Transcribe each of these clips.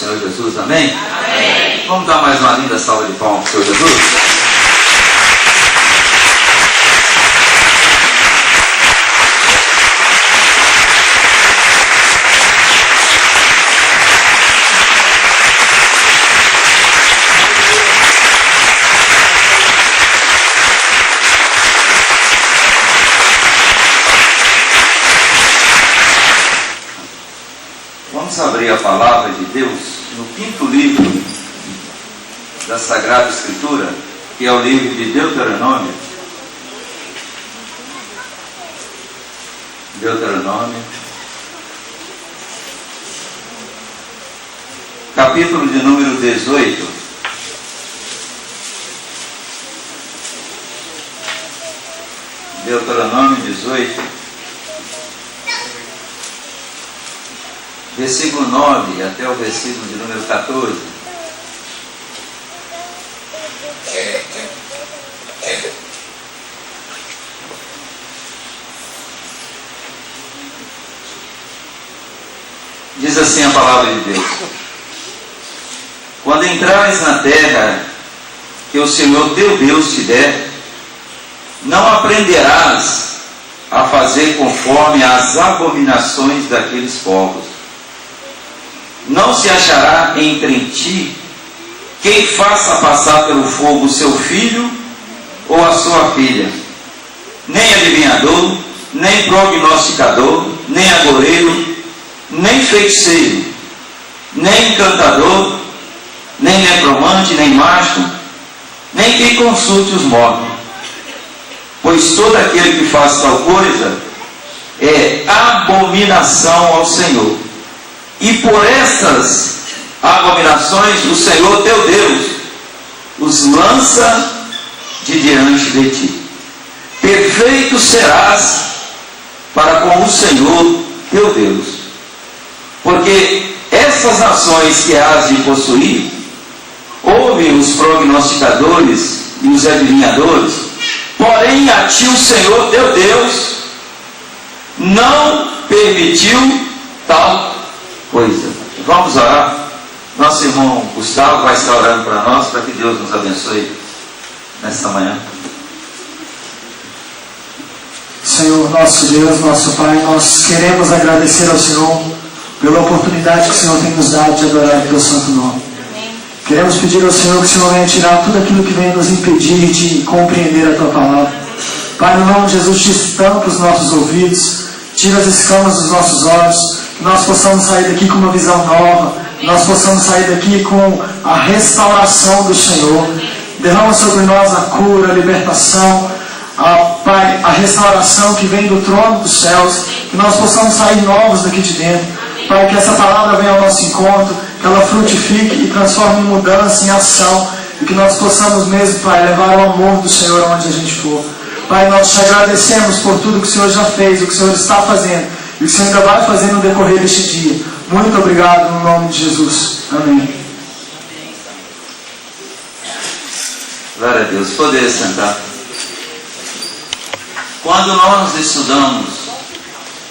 Senhor Jesus, amém? Amém. Vamos dar mais uma linda salva de palmas para o Senhor Jesus? Vamos abrir a palavra de Deus no 5º livro da Sagrada Escritura, que é o livro de Deuteronômio. Deuteronômio, capítulo de número 18. Deuteronômio 18. Versículo 9 até o versículo de número 14. Diz assim a palavra de Deus: quando entrares na terra que o Senhor teu Deus te der, não aprenderás a fazer conforme as abominações daqueles povos. Não se achará entre ti quem faça passar pelo fogo seu filho ou a sua filha, nem adivinhador, nem prognosticador, nem agoureiro, nem feiticeiro, nem encantador, nem necromante, nem mágico, nem quem consulte os mortos. Pois todo aquele que faz tal coisa é abominação ao Senhor. E por essas abominações o Senhor teu Deus os lança de diante de ti. Perfeito serás para com o Senhor teu Deus. Porque essas nações que hás de possuir, ouvem os prognosticadores e os adivinhadores, porém a ti o Senhor teu Deus não permitiu tal coisa. Vamos orar. Nosso irmão Gustavo vai estar orando para nós, para que Deus nos abençoe nesta manhã. Senhor, nosso Deus, nosso Pai, nós queremos agradecer ao Senhor pela oportunidade que o Senhor tem nos dado de adorar o teu santo nome. Amém. Queremos pedir ao Senhor que o Senhor venha tirar tudo aquilo que vem nos impedir de compreender a tua palavra. Pai, no nome de Jesus, destampa os nossos ouvidos, tira as escamas dos nossos olhos, que nós possamos sair daqui com uma visão nova, que nós possamos sair daqui com a restauração do Senhor. Derrama sobre nós a cura, a libertação, Pai, a restauração que vem do trono dos céus, que nós possamos sair novos daqui de dentro. Pai, que essa palavra venha ao nosso encontro, que ela frutifique e transforme em mudança, em ação, e que nós possamos mesmo, Pai, levar o amor do Senhor onde a gente for. Pai, nós te agradecemos por tudo que o Senhor já fez, o que o Senhor está fazendo e o que o Senhor ainda vai fazer no decorrer deste dia. Muito obrigado no nome de Jesus. Amém. Glória a Deus. Poder sentar. Quando nós estudamos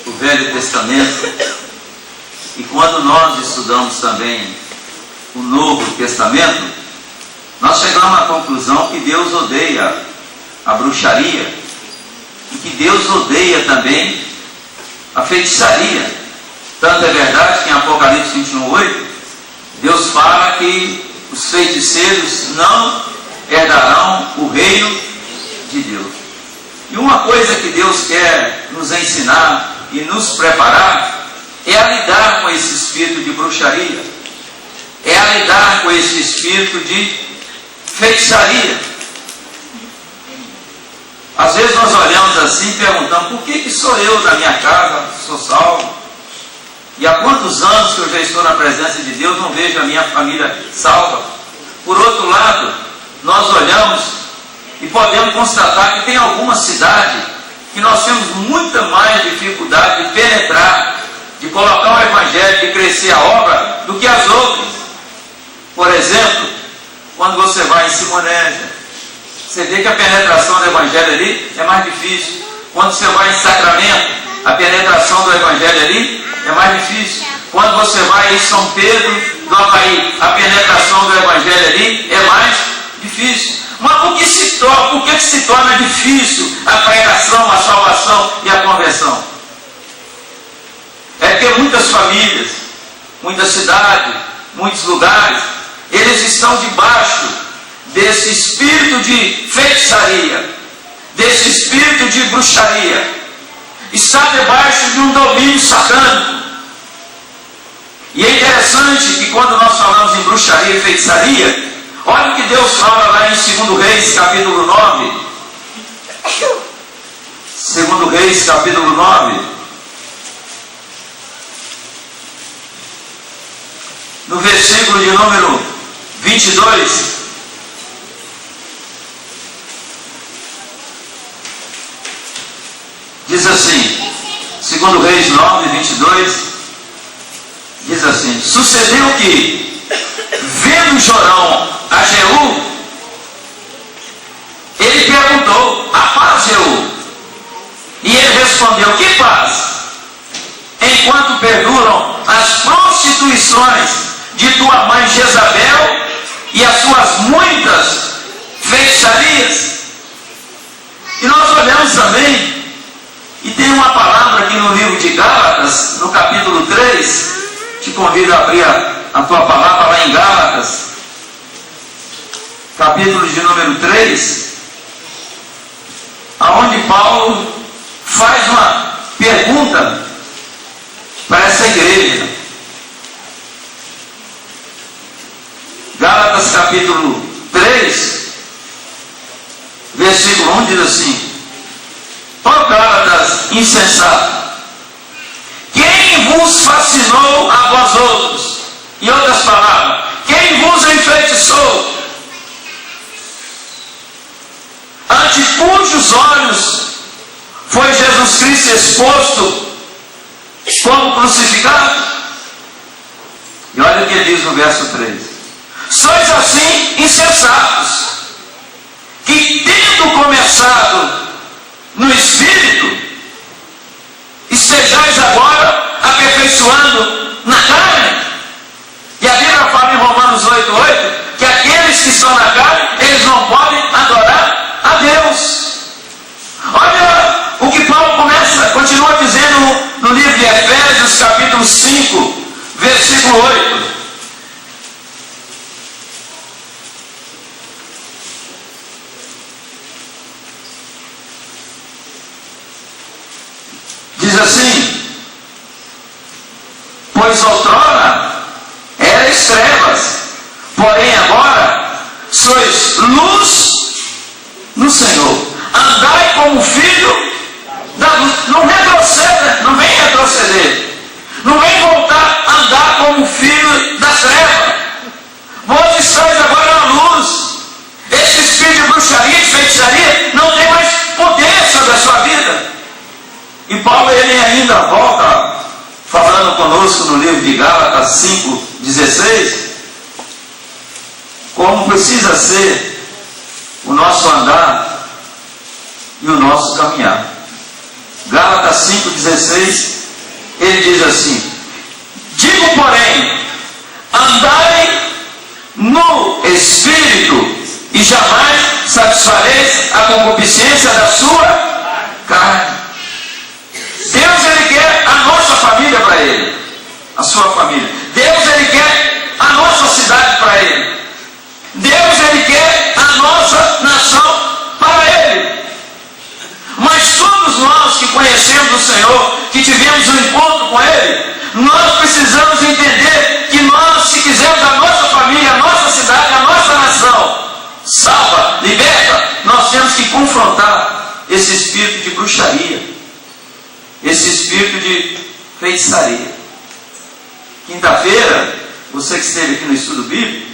o Velho Testamento e quando nós estudamos também o Novo Testamento, nós chegamos à conclusão que Deus odeia a bruxaria e que Deus odeia também a feitiçaria. Tanto é verdade que em Apocalipse 21:8 Deus fala que os feiticeiros não herdarão o reino de Deus. E uma coisa que Deus quer nos ensinar e nos preparar é a lidar com esse espírito de bruxaria, é a lidar com esse espírito de feitiçaria. Às vezes nós olhamos assim e perguntamos: por que sou eu na minha casa, sou salvo? E há quantos anos que eu já estou na presença de Deus, não vejo a minha família salva? Por outro lado, nós olhamos e podemos constatar que tem alguma cidade que nós temos muita mais dificuldade de penetrar, de colocar o Evangelho, de crescer a obra, do que as outras. Por exemplo, quando você vai em Simonésia, você vê que a penetração do Evangelho ali é mais difícil. Quando você vai em Sacramento, a penetração do Evangelho ali é mais difícil. Quando você vai em São Pedro no Havaí, a penetração do Evangelho ali é mais difícil. Mas por que se torna difícil a pregação, a salvação e a conversão? É porque muitas famílias, muitas cidades, muitos lugares, eles estão debaixo desse espírito de feitiçaria, desse espírito de bruxaria. Está debaixo de um domínio satânico. E é interessante que quando nós falamos em bruxaria e feitiçaria, olha o que Deus fala lá em 2 Reis, capítulo 9. 2 Reis, capítulo 9. No versículo de número 22. Diz assim, 2 Reis 9, 22, diz assim: sucedeu que, vendo Jorão a Jeú, ele perguntou: a paz, Jeú? E ele respondeu: que paz? Enquanto perduram as prostituições de tua mãe Jezabel e as suas muitas feitiçarias. E nós olhamos também, e tem uma palavra aqui no livro de Gálatas, no capítulo 3, te convido a abrir a tua palavra lá em Gálatas, capítulo de número 3, aonde Paulo faz uma pergunta para essa igreja. Gálatas capítulo 3, versículo 1 diz assim: ó Gálatas insensato, quem vos fascinou a vós outros? Em outras palavras, quem vos enfeitiçou? Ante cujos olhos foi Jesus Cristo exposto como crucificado? E olha o que diz no verso 3: sois assim insensatos, que tendo começado no Espírito, estejais agora aperfeiçoando na carne. E a Bíblia fala em Romanos 8:8 que aqueles que estão na carne, eles não podem adorar a Deus. Olha o que Paulo continua dizendo no livro de Efésios, capítulo 5, versículo 8. Diz assim: pois outrora erais trevas, porém agora sois luz no Senhor. Andai como filho da luz. Não retroceda, não vem retroceder, não vem voltar a andar como filho das trevas. Vós estáis agora na luz. Esse espírito de bruxaria, de feitiçaria, não tem mais poder sobre a sua vida. E Paulo, ele ainda volta falando conosco no livro de Gálatas 5:16, como precisa ser o nosso andar e o nosso caminhar. Gálatas 5:16, ele diz assim: digo, porém, andai no Espírito, e jamais satisfareis a concupiscência da sua carne. Deus, ele quer a nossa família para ele, a sua família. Deus, ele quer a nossa cidade para ele. Deus, ele quer a nossa nação para ele. Mas todos nós que conhecemos o Senhor, que tivemos um encontro com ele, nós precisamos entender que nós, se quisermos a nossa família, a nossa cidade, a nossa nação salva, liberta, nós temos que confrontar esse espírito de bruxaria, esse espírito de feitiçaria. Quinta-feira, você que esteve aqui no estudo bíblico,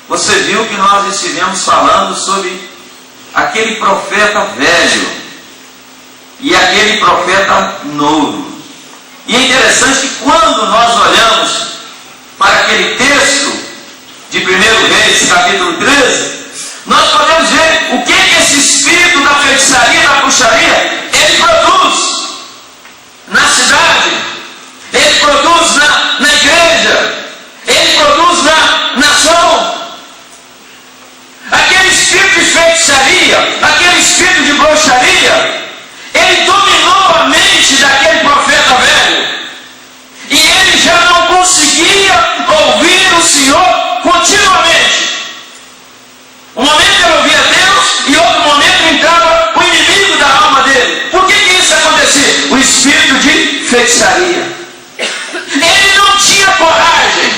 você viu que nós estivemos falando sobre aquele profeta velho e aquele profeta novo. E é interessante que quando nós olhamos para aquele texto de 1 Reis, capítulo 13, nós podemos ver o que esse espírito da feitiçaria, da bruxaria, ele produz na cidade, ele produz na igreja, ele produz feitiçaria. Ele não tinha coragem,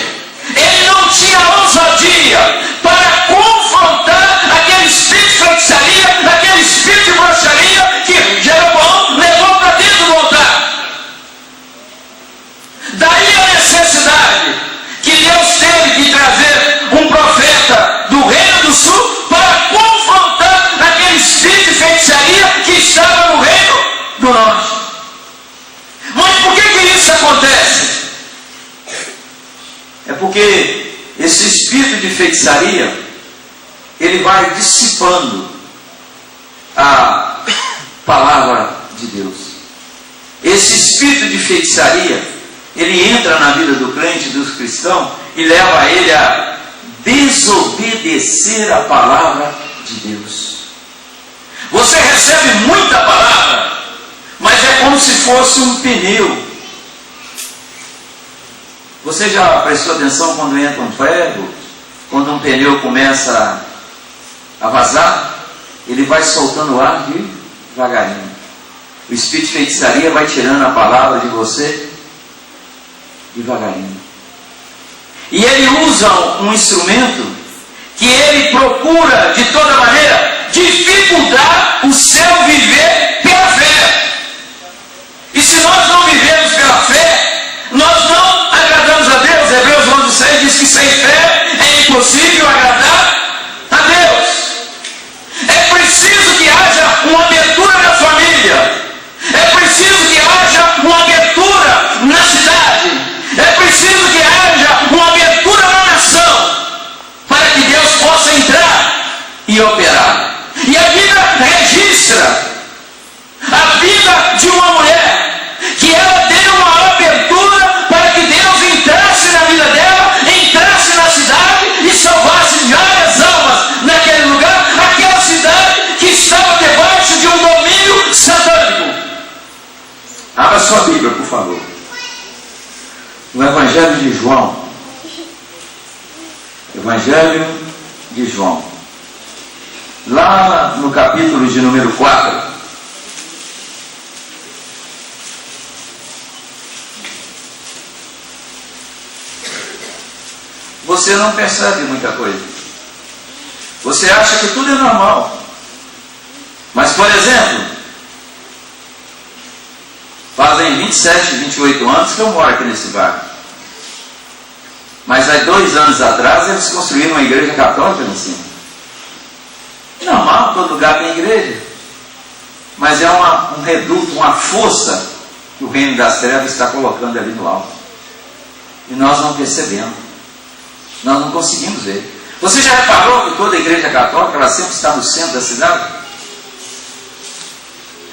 ele não tinha ousadia para confrontar aquele espírito de feitiçaria, aquele espírito de bruxaria que Jeroboão levou para dentro do altar. Daí a necessidade que Deus teve que trazer um profeta do reino do sul para confrontar aquele espírito de feitiçaria que estava no reino do norte. Mas por que isso acontece? É porque esse espírito de feitiçaria, ele vai dissipando a palavra de Deus. Esse espírito de feitiçaria, ele entra na vida do crente, dos cristãos, e leva ele a desobedecer a palavra de Deus. Você recebe muita palavra, mas é como se fosse um pneu. Você já prestou atenção quando entra um ferro, quando um pneu começa a vazar? Ele vai soltando o ar devagarinho. O espírito de feitiçaria vai tirando a palavra de você devagarinho. E ele usa um instrumento que ele procura de toda maneira dificultar o seu viver pela fé. E se nós não vivemos pela fé, nós não agradamos a Deus. Hebreus 11:6 diz que sem fé é impossível agradar a Deus. É preciso que haja uma abertura na família. É preciso que haja uma abertura na cidade. É preciso que haja uma abertura na nação, para que Deus possa entrar e operar. E a Bíblia registra a vida de uma mulher que ela deu uma abertura para que Deus entrasse na vida dela, entrasse na cidade e salvasse várias almas naquele lugar, aquela cidade que estava debaixo de um domínio satânico. Abra sua Bíblia, por favor. No Evangelho de João. Evangelho de João. Lá no capítulo de número 4. Você não percebe muita coisa. Você acha que tudo é normal. Mas, por exemplo, fazem 27, 28 anos que eu moro aqui nesse bairro. Mas há 2 anos atrás eles construíram uma igreja católica no cima. Normal, todo lugar tem igreja. Mas é um reduto, uma força que o reino das trevas está colocando ali no alto. E nós não percebemos. Nós não conseguimos ver. Você já reparou que toda a igreja católica ela sempre está no centro da cidade?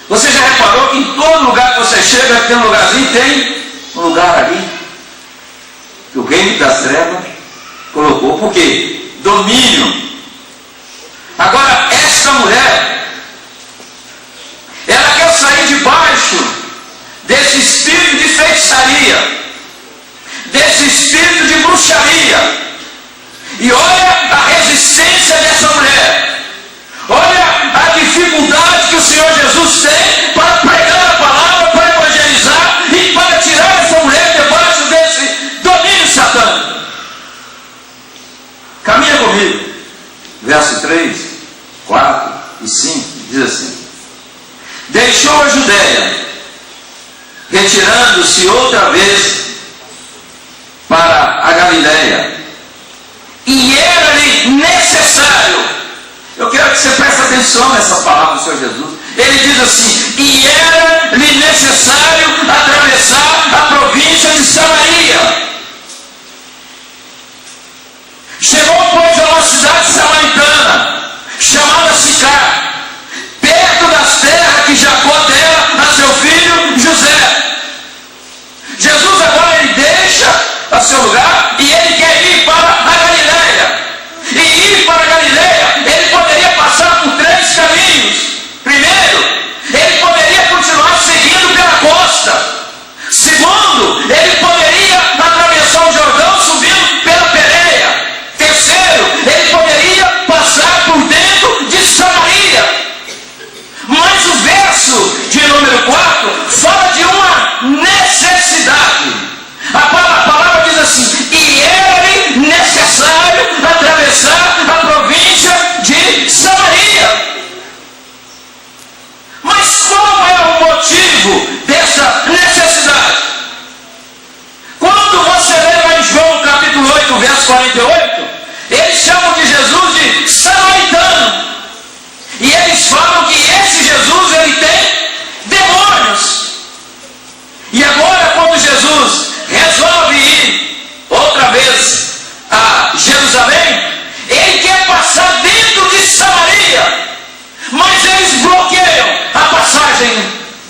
Você já reparou que em todo lugar que você chega, tem um lugarzinho, tem um lugar ali que o reino das trevas colocou. Por quê? Domínio. Agora, esta mulher, ela quer sair debaixo desse espírito de feitiçaria, desse espírito de bruxaria. E olha a resistência dessa mulher. Olha a dificuldade que o Senhor Jesus tem para pregar a palavra, para evangelizar e para tirar essa mulher debaixo desse domínio satânico. Caminha comigo. Verso 3, 4 e 5 diz assim: deixou a Judéia, retirando-se outra vez para a Galiléia, e era-lhe necessário. Eu quero que você preste atenção nessa palavra do Senhor Jesus. Ele diz assim: e era-lhe necessário atravessar a província de Samaria. Chegou, pois, a uma cidade samaritana, chamada Sicar, perto das terras que Jacó dera a seu filho José. Jesus agora ele deixa a seu lugar e ele quer ir para a Galiléia. E ir para a Galiléia, ele poderia passar por 3 caminhos. Primeiro, ele poderia continuar seguindo pela costa. Segundo, ele poderia atravessar o Jordão subindo pela Pérea. Terceiro, ele poderia passar por dentro de Samaria. Mas o verso de número 4 fala de uma necessidade.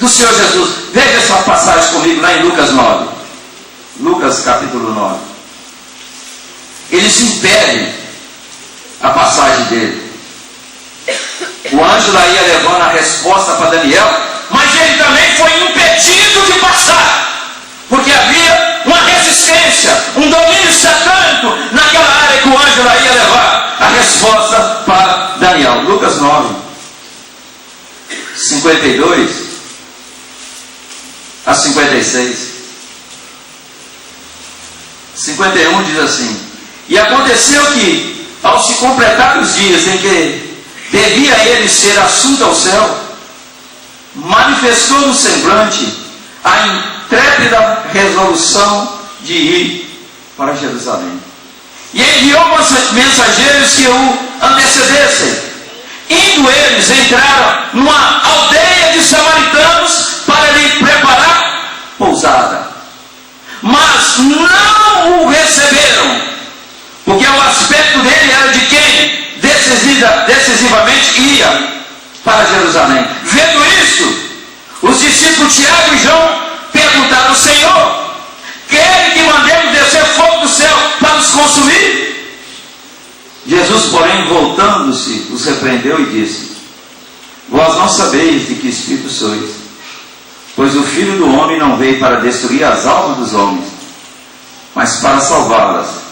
do Senhor Jesus. Veja essa passagem comigo lá em Lucas 9. Lucas capítulo 9. Eles impedem a passagem dele. O anjo lá ia levando a resposta para Daniel, mas ele também foi impedido de passar, porque havia uma resistência, um domínio satânico naquela área que o anjo lá ia levar a resposta para Daniel. Lucas 9, 52 a 56. 51 diz assim: e aconteceu que, ao se completar os dias em que devia ele ser assunto ao céu, manifestou no semblante a intrépida resolução de ir para Jerusalém. E enviou mensageiros que o antecedessem. Indo eles, entraram numa aldeia de samaritanos para lhe preparar pousada. Mas não o receberam, porque o aspecto dele era de quem decisivamente ia para Jerusalém. Vendo isto, os discípulos Tiago e João perguntaram: Senhor, quer que mandemos descer fogo do céu para nos consumir? Jesus, porém, voltando-se, os repreendeu e disse: vós não sabeis de que espírito sois, pois o Filho do Homem não veio para destruir as almas dos homens, mas para salvá-las.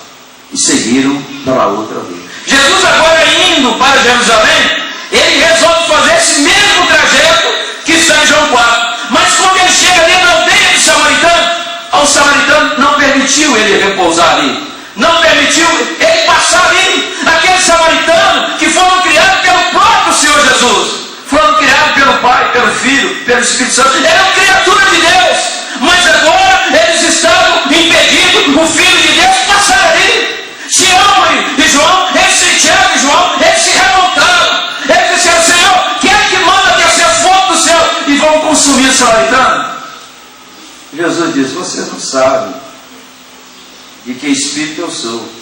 E seguiram para outra vez. Jesus, agora indo para Jerusalém, ele resolve fazer esse mesmo trajeto que está em João 4. Mas quando ele chega ali na aldeia do samaritano, o samaritano não permitiu ele repousar ali, não permitiu ele passar ali. Aqueles samaritanos que foram criados pelo próprio Senhor Jesus, foram criados pelo Pai, pelo Filho, pelo Espírito Santo, eram criaturas de Deus, mas agora eles estavam impedindo o Filho de Deus passar ali. Tiago e João, Tiago e João, eles se revoltaram. Eles disseram: Senhor, quem é que manda descer fogo do céu e vão consumir o samaritano? Jesus diz: vocês não sabem de que espírito eu sou.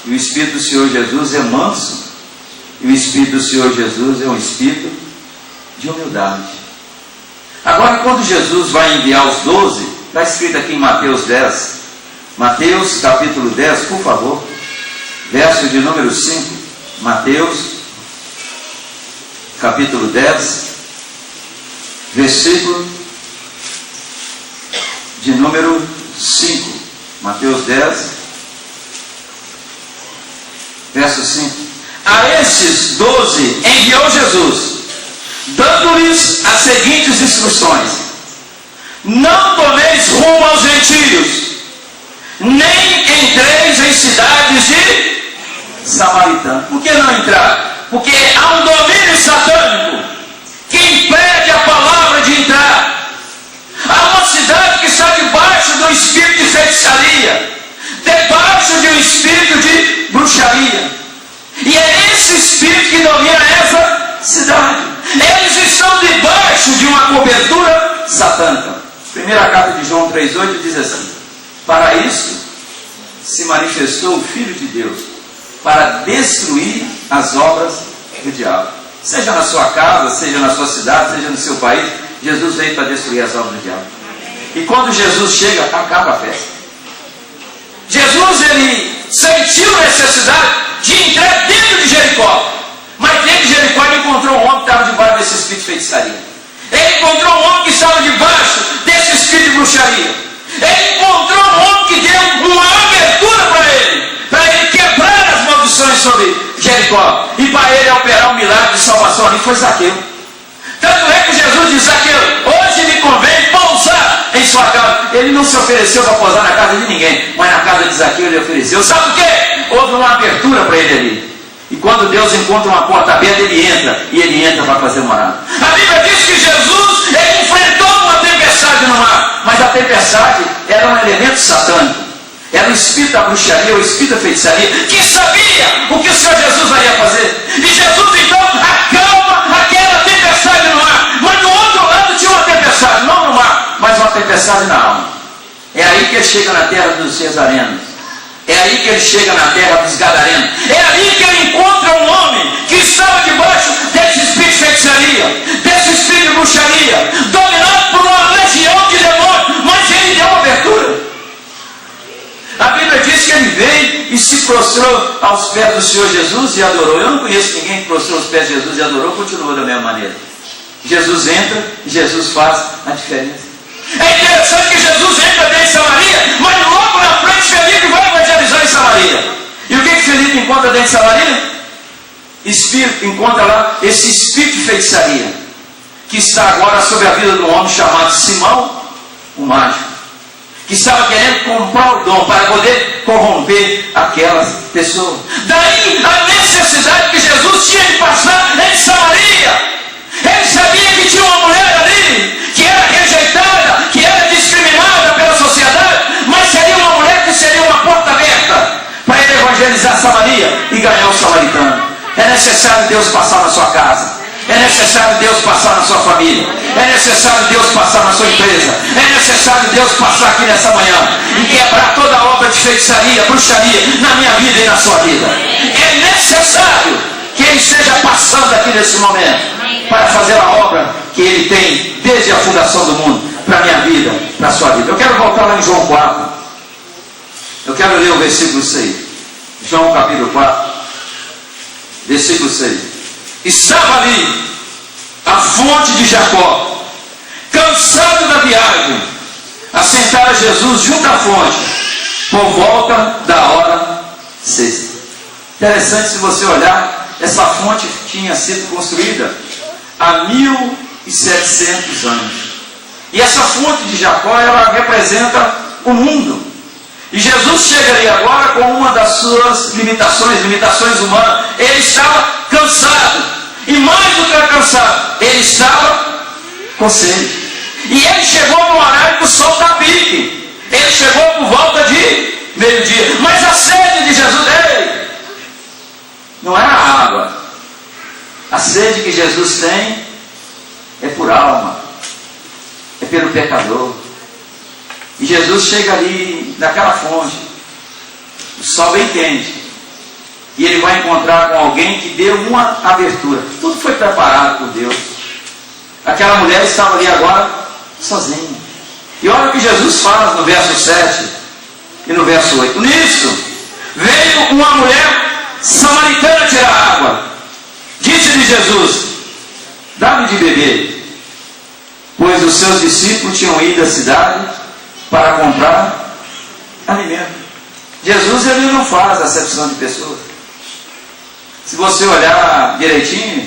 E o Espírito do Senhor Jesus é manso, e o Espírito do Senhor Jesus é um espírito de humildade. Agora, quando Jesus vai enviar os 12, está escrito aqui em Mateus 10, Mateus capítulo 10, por favor, verso de número 5, Mateus capítulo 10, versículo de número 5, Mateus 10, verso 5. A esses 12 enviou Jesus, dando-lhes as seguintes instruções: não tomeis rumo aos gentios, nem entreis em cidades de samaritanos. Por que não entrar? Porque há um domínio satânico que impede a palavra de entrar. Há uma cidade que está debaixo do espírito de feitiçaria, debaixo de um espírito de bruxaria, e é esse espírito que domina essa cidade. Eles estão debaixo de uma cobertura satânica. Primeira carta de João 3,8 diz assim: para isso se manifestou o Filho de Deus, para destruir as obras do diabo. Seja na sua casa, seja na sua cidade, seja no seu país, Jesus veio para destruir as obras do diabo. E quando Jesus chega, acaba a festa. Jesus, ele sentiu necessidade de entrar dentro de Jericó, mas dentro de Jericó ele encontrou um homem que estava debaixo desse espírito de feitiçaria. Ele encontrou um homem que estava debaixo desse espírito de bruxaria. Ele encontrou um homem que deu uma abertura para ele quebrar as maldições sobre Jericó, e para ele operar um milagre de salvação ali foi Zaqueu. Tanto é que Jesus diz: Zaqueu, hoje me convém pousar em sua casa. Ele não se ofereceu para pousar na casa de ninguém, mas na casa de Zaqueu ele ofereceu. Sabe por quê? Houve uma abertura para ele ali. E quando Deus encontra uma porta aberta, ele entra, e ele entra para fazer morada. A Bíblia diz que Jesus, ele enfrentou uma tempestade no mar, mas a tempestade era um elemento satânico, era o espírito da bruxaria, o espírito da feitiçaria, que sabia o que o Senhor Jesus ia fazer. E Jesus então acalma aquela tempestade no mar, mas do outro lado tinha uma tempestade, não no mar, mas uma tempestade na alma. É aí que ele chega na terra dos Cesarenos. É aí que ele chega na terra dos Gadarenos. É aí que ele encontra um homem que estava debaixo desse espírito de feitiçaria, desse espírito de bruxaria, dominado prostrou aos pés do Senhor Jesus e adorou. Eu não conheço ninguém que prostrou aos pés de Jesus e adorou, continuou da mesma maneira. Jesus entra e Jesus faz a diferença. É interessante que Jesus entra dentro de Samaria, mas logo na frente Felipe vai evangelizar em Samaria. E o que Felipe encontra dentro de Samaria? Encontra lá esse espírito de feitiçaria, que está agora sobre a vida de um homem chamado Simão, o mágico, que estava querendo comprar o dom para poder corromper aquelas pessoas. Daí a necessidade que Jesus tinha de passar em Samaria. Ele sabia que tinha uma mulher ali, que era rejeitada, que era discriminada pela sociedade, mas seria uma mulher que seria uma porta aberta para ele evangelizar Samaria e ganhar o samaritano. É necessário Deus passar na sua casa. É necessário Deus passar na sua família. É necessário Deus passar na sua empresa. É necessário Deus passar aqui nessa manhã e quebrar toda a obra de feitiçaria, bruxaria na minha vida e na sua vida. É necessário que Ele esteja passando aqui nesse momento para fazer a obra que Ele tem desde a fundação do mundo para a minha vida, para a sua vida. Eu quero voltar lá em João 4. Eu quero ler o versículo 6. João capítulo 4, versículo 6. Estava ali a fonte de Jacó, cansado da viagem, assentara Jesus junto à fonte, por volta da hora sexta. Interessante, se você olhar, essa fonte tinha sido construída há 1700 anos. E essa fonte de Jacó, ela representa o mundo. E Jesus chega ali agora com uma das suas limitações humanas. Ele estava cansado. E mais do que cansado, ele estava com sede. E ele chegou no horário que o sol está a pique. Ele chegou por volta de meio-dia. Mas a sede de Jesus, não é a água. A sede que Jesus tem é por alma. É pelo pecador. E Jesus chega ali naquela fonte, o sol bem quente, e ele vai encontrar com alguém que deu uma abertura. Tudo foi preparado por Deus. Aquela mulher estava ali agora sozinha. E olha o que Jesus faz no verso 7 e no verso 8. Nisso veio uma mulher samaritana tirar água. Disse-lhe Jesus: dá-me de beber. Pois os seus discípulos tinham ido à cidade para comprar alimento. Jesus, ele não faz acepção de pessoas. Se você olhar direitinho,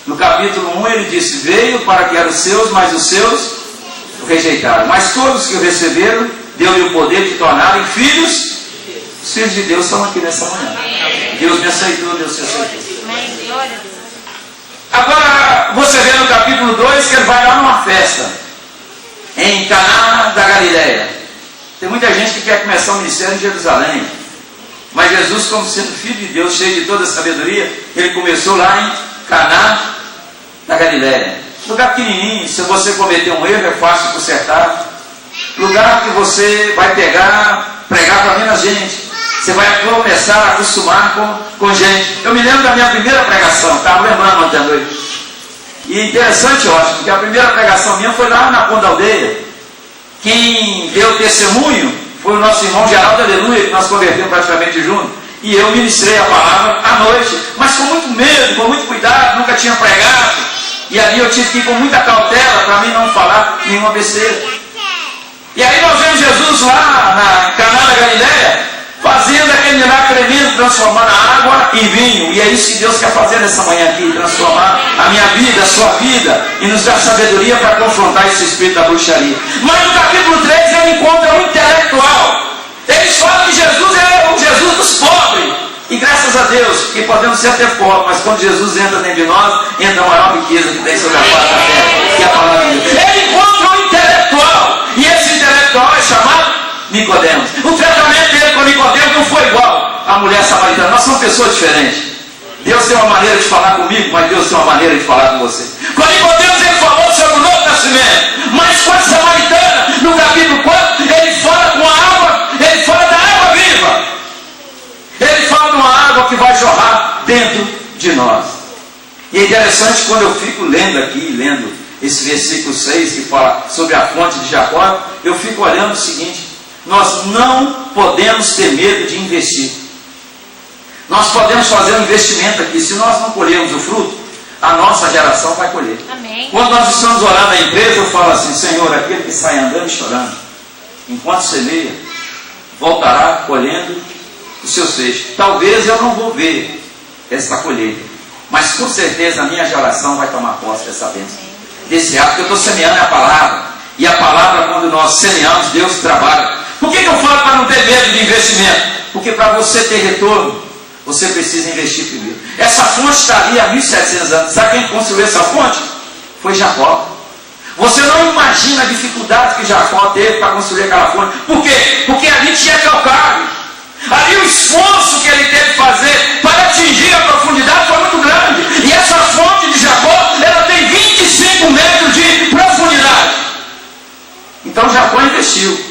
no capítulo 1 ele disse: veio para que eram os seus, mas os seus o rejeitaram. Mas todos que o receberam, deu-lhe o poder de tornarem filhos. Os filhos de Deus estão aqui nessa manhã. Deus me aceitou, Deus te aceitou. Agora, você vê no capítulo 2 que ele vai lá numa festa em Caná da Galileia. Tem muita gente que quer começar o ministério em Jerusalém, mas Jesus, como sendo Filho de Deus, cheio de toda a sabedoria, ele começou lá em Caná da Galileia. Lugar pequenininho, se você cometer um erro é fácil consertar. Lugar que você vai pregar para menos gente. Você vai começar a acostumar com gente. Eu me lembro da minha primeira pregação, estava lembrando ontem à noite. E é interessante, ótimo, que a primeira pregação minha foi lá na Ponta da Aldeia. Quem deu testemunho foi o nosso irmão Geraldo Aleluia, que nós convertemos praticamente juntos. E eu ministrei a palavra à noite, mas com muito medo, com muito cuidado, nunca tinha pregado. E ali eu tive que ir com muita cautela para mim não falar nenhuma besteira. E aí nós vemos Jesus lá na Caná da Galileia, fazendo aquele milagre tremendo, transformando a água em vinho. E é isso que Deus quer fazer nessa manhã aqui, transformar a minha vida, a sua vida, e nos dar sabedoria para confrontar esse espírito da bruxaria. Mas no capítulo 3 ele encontra um intelectual. Eles falam que Jesus é o Jesus dos pobres. E graças a Deus, que podemos ser até pobres, mas quando Jesus entra dentro de nós, entra a maior riqueza que tem sobre a face da terra, que é a palavra de Deus. Ele encontra um intelectual, e esse intelectual é chamado Nicodemos. O tratamento dele com Nicodemos não foi igual à mulher samaritana. Nós somos pessoas diferentes. Deus tem uma maneira de falar comigo, mas Deus tem uma maneira de falar com você. Com Nicodemos ele falou sobre o novo nascimento, mas com a samaritana, no capítulo 4, ele fala com a água, ele fala da água viva. Ele fala de uma água que vai jorrar dentro de nós. E é interessante quando eu fico lendo aqui, lendo esse versículo 6 que fala sobre a fonte de Jacó, eu fico olhando o seguinte: nós não podemos ter medo de investir. Nós podemos fazer um investimento aqui. Se nós não colhermos o fruto, a nossa geração vai colher. Amém. Quando nós estamos orando na empresa, eu falo assim: Senhor, aquele que sai andando e chorando, enquanto semeia, voltará colhendo o seu cesto. Talvez eu não vou ver essa colheita, mas com certeza a minha geração vai tomar posse dessa bênção, desse ato que eu estou semeando é a palavra. E a palavra, quando nós semeamos, Deus trabalha. Por que eu falo para não ter medo de investimento? Porque para você ter retorno, você precisa investir primeiro. Essa fonte está ali há 1700 anos. Sabe quem construiu essa fonte? Foi Jacó. Você não imagina a dificuldade que Jacó teve para construir aquela fonte. Por quê? Porque ali tinha calcário. Ali o esforço que ele teve que fazer para atingir a profundidade foi muito grande. E essa fonte de Jacó, ela tem 25 metros de profundidade. Então Jacó investiu.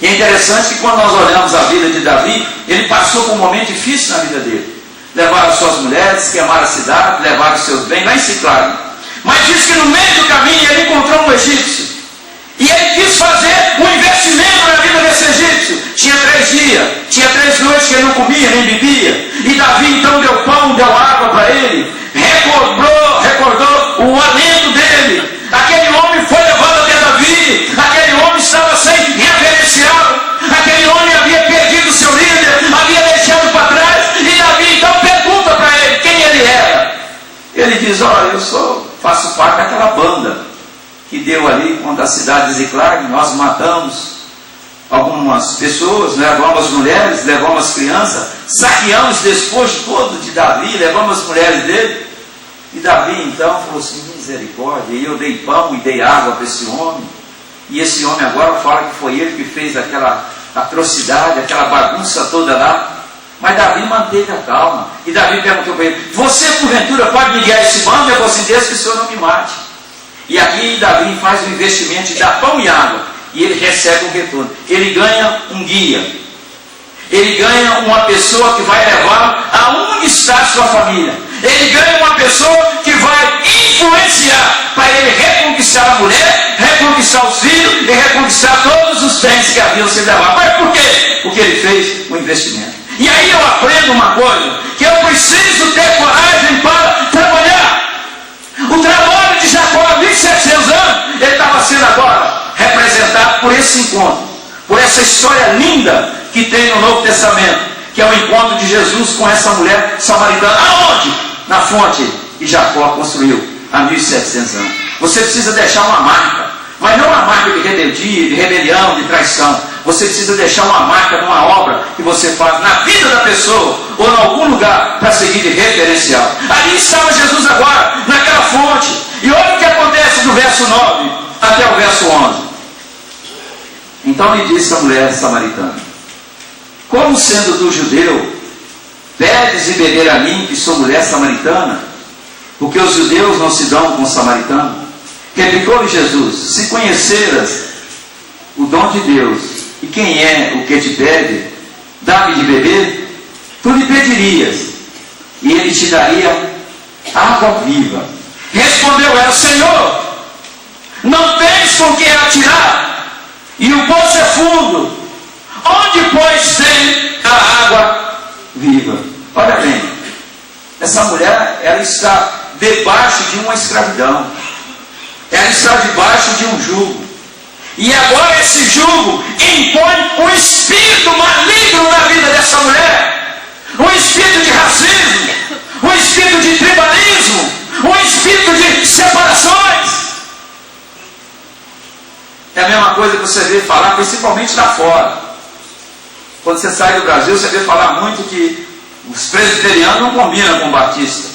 E é interessante que quando nós olhamos a vida de Davi, ele passou por um momento difícil na vida dele. Levaram suas mulheres, queimaram a cidade, levaram seus bens, lá em Ciclague. Mas diz que no meio do caminho ele encontrou um egípcio. E ele quis fazer um investimento na vida desse egípcio. Tinha 3 dias, tinha 3 noites que ele não comia nem bebia. E Davi então deu pão, deu água para ele. Recordou o alento dele. Aquele homem foi levado até Davi. Aquele homem estava sem referencial. Aquele homem havia perdido seu líder, havia deixado para trás. E Davi então pergunta para ele quem ele era. Ele diz: olha, faço parte daquela banda que deu ali contra a cidade de Ziclag. Nós matamos algumas pessoas, levamos as mulheres, levamos as crianças, saqueamos o despojo todo de Davi, levamos as mulheres dele. E Davi então falou assim: misericórdia. E eu dei pão e dei água para esse homem. E esse homem agora fala que foi ele que fez aquela atrocidade, aquela bagunça toda lá. Mas Davi manteve a calma. E Davi perguntou para ele: você porventura pode me guiar esse bando? Eu vou assim: Deus, que o Senhor não me mate. E aqui Davi faz um investimento de dar pão e água. E ele recebe um retorno. Ele ganha um guia. Ele ganha uma pessoa que vai levá-lo aonde está a sua família. Ele ganha uma pessoa que vai influenciar para ele reconquistar a mulher, reconquistar os filhos e reconquistar todos os bens que haviam sido levados. Mas por quê? Porque ele fez um investimento. E aí eu aprendo uma coisa, que eu preciso ter coragem para trabalhar. O trabalho de Jacó há 1700 anos, ele estava sendo agora representado por esse encontro, por essa história linda que tem no Novo Testamento, que é o encontro de Jesus com essa mulher samaritana. Aonde? Na fonte que Jacó construiu há 1700 anos. Você precisa deixar uma marca, mas não uma marca de rebeldia, de rebelião, de traição. Você precisa deixar uma marca de uma obra que você faz na vida da pessoa ou em algum lugar para seguir de referencial. Ali estava Jesus agora, naquela fonte. E olha o que acontece do verso 9 até o verso 11. Então lhe disse a mulher samaritana: como sendo tu judeu, pedes e beber a mim, que sou mulher samaritana? Porque os judeus não se dão com o samaritano. Replicou-lhe Jesus: se conheceras o dom de Deus, e quem é o que te pede, dá-me de beber, tu lhe pedirias, e ele te daria água viva. Respondeu ela: Senhor, não tens com que atirar, e o poço é fundo. Onde, pois, tem a água viva? Olha bem, essa mulher, ela está debaixo de uma escravidão. Ela está debaixo de um jugo. E agora esse jugo impõe um espírito maligno na vida dessa mulher. Um espírito de racismo, um espírito de tribalismo, um espírito de separações. É a mesma coisa que você vê falar, principalmente lá fora. Quando você sai do Brasil, você vê falar muito que os presbiterianos não combinam com o batista.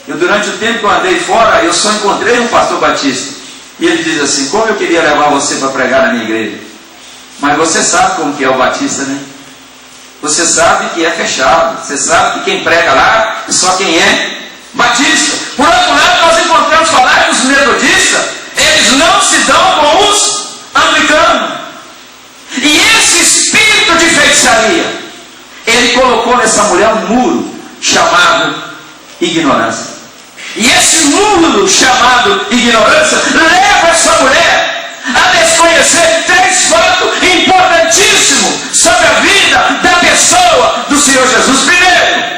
Eu, durante o tempo que eu andei fora, eu só encontrei um pastor batista. E ele diz assim: como eu queria levar você para pregar na minha igreja. Mas você sabe como que é o batista, né? Você sabe que é fechado. Você sabe que quem prega lá é só quem é batista. Por outro lado, nós encontramos falar que os metodistas, eles não se dão com os anglicanos. E esse espírito de feitiçaria, ele colocou nessa mulher um muro chamado ignorância. E esse muro chamado ignorância leva essa mulher a desconhecer 3 fatos importantíssimos sobre a vida da pessoa do Senhor Jesus. Primeiro,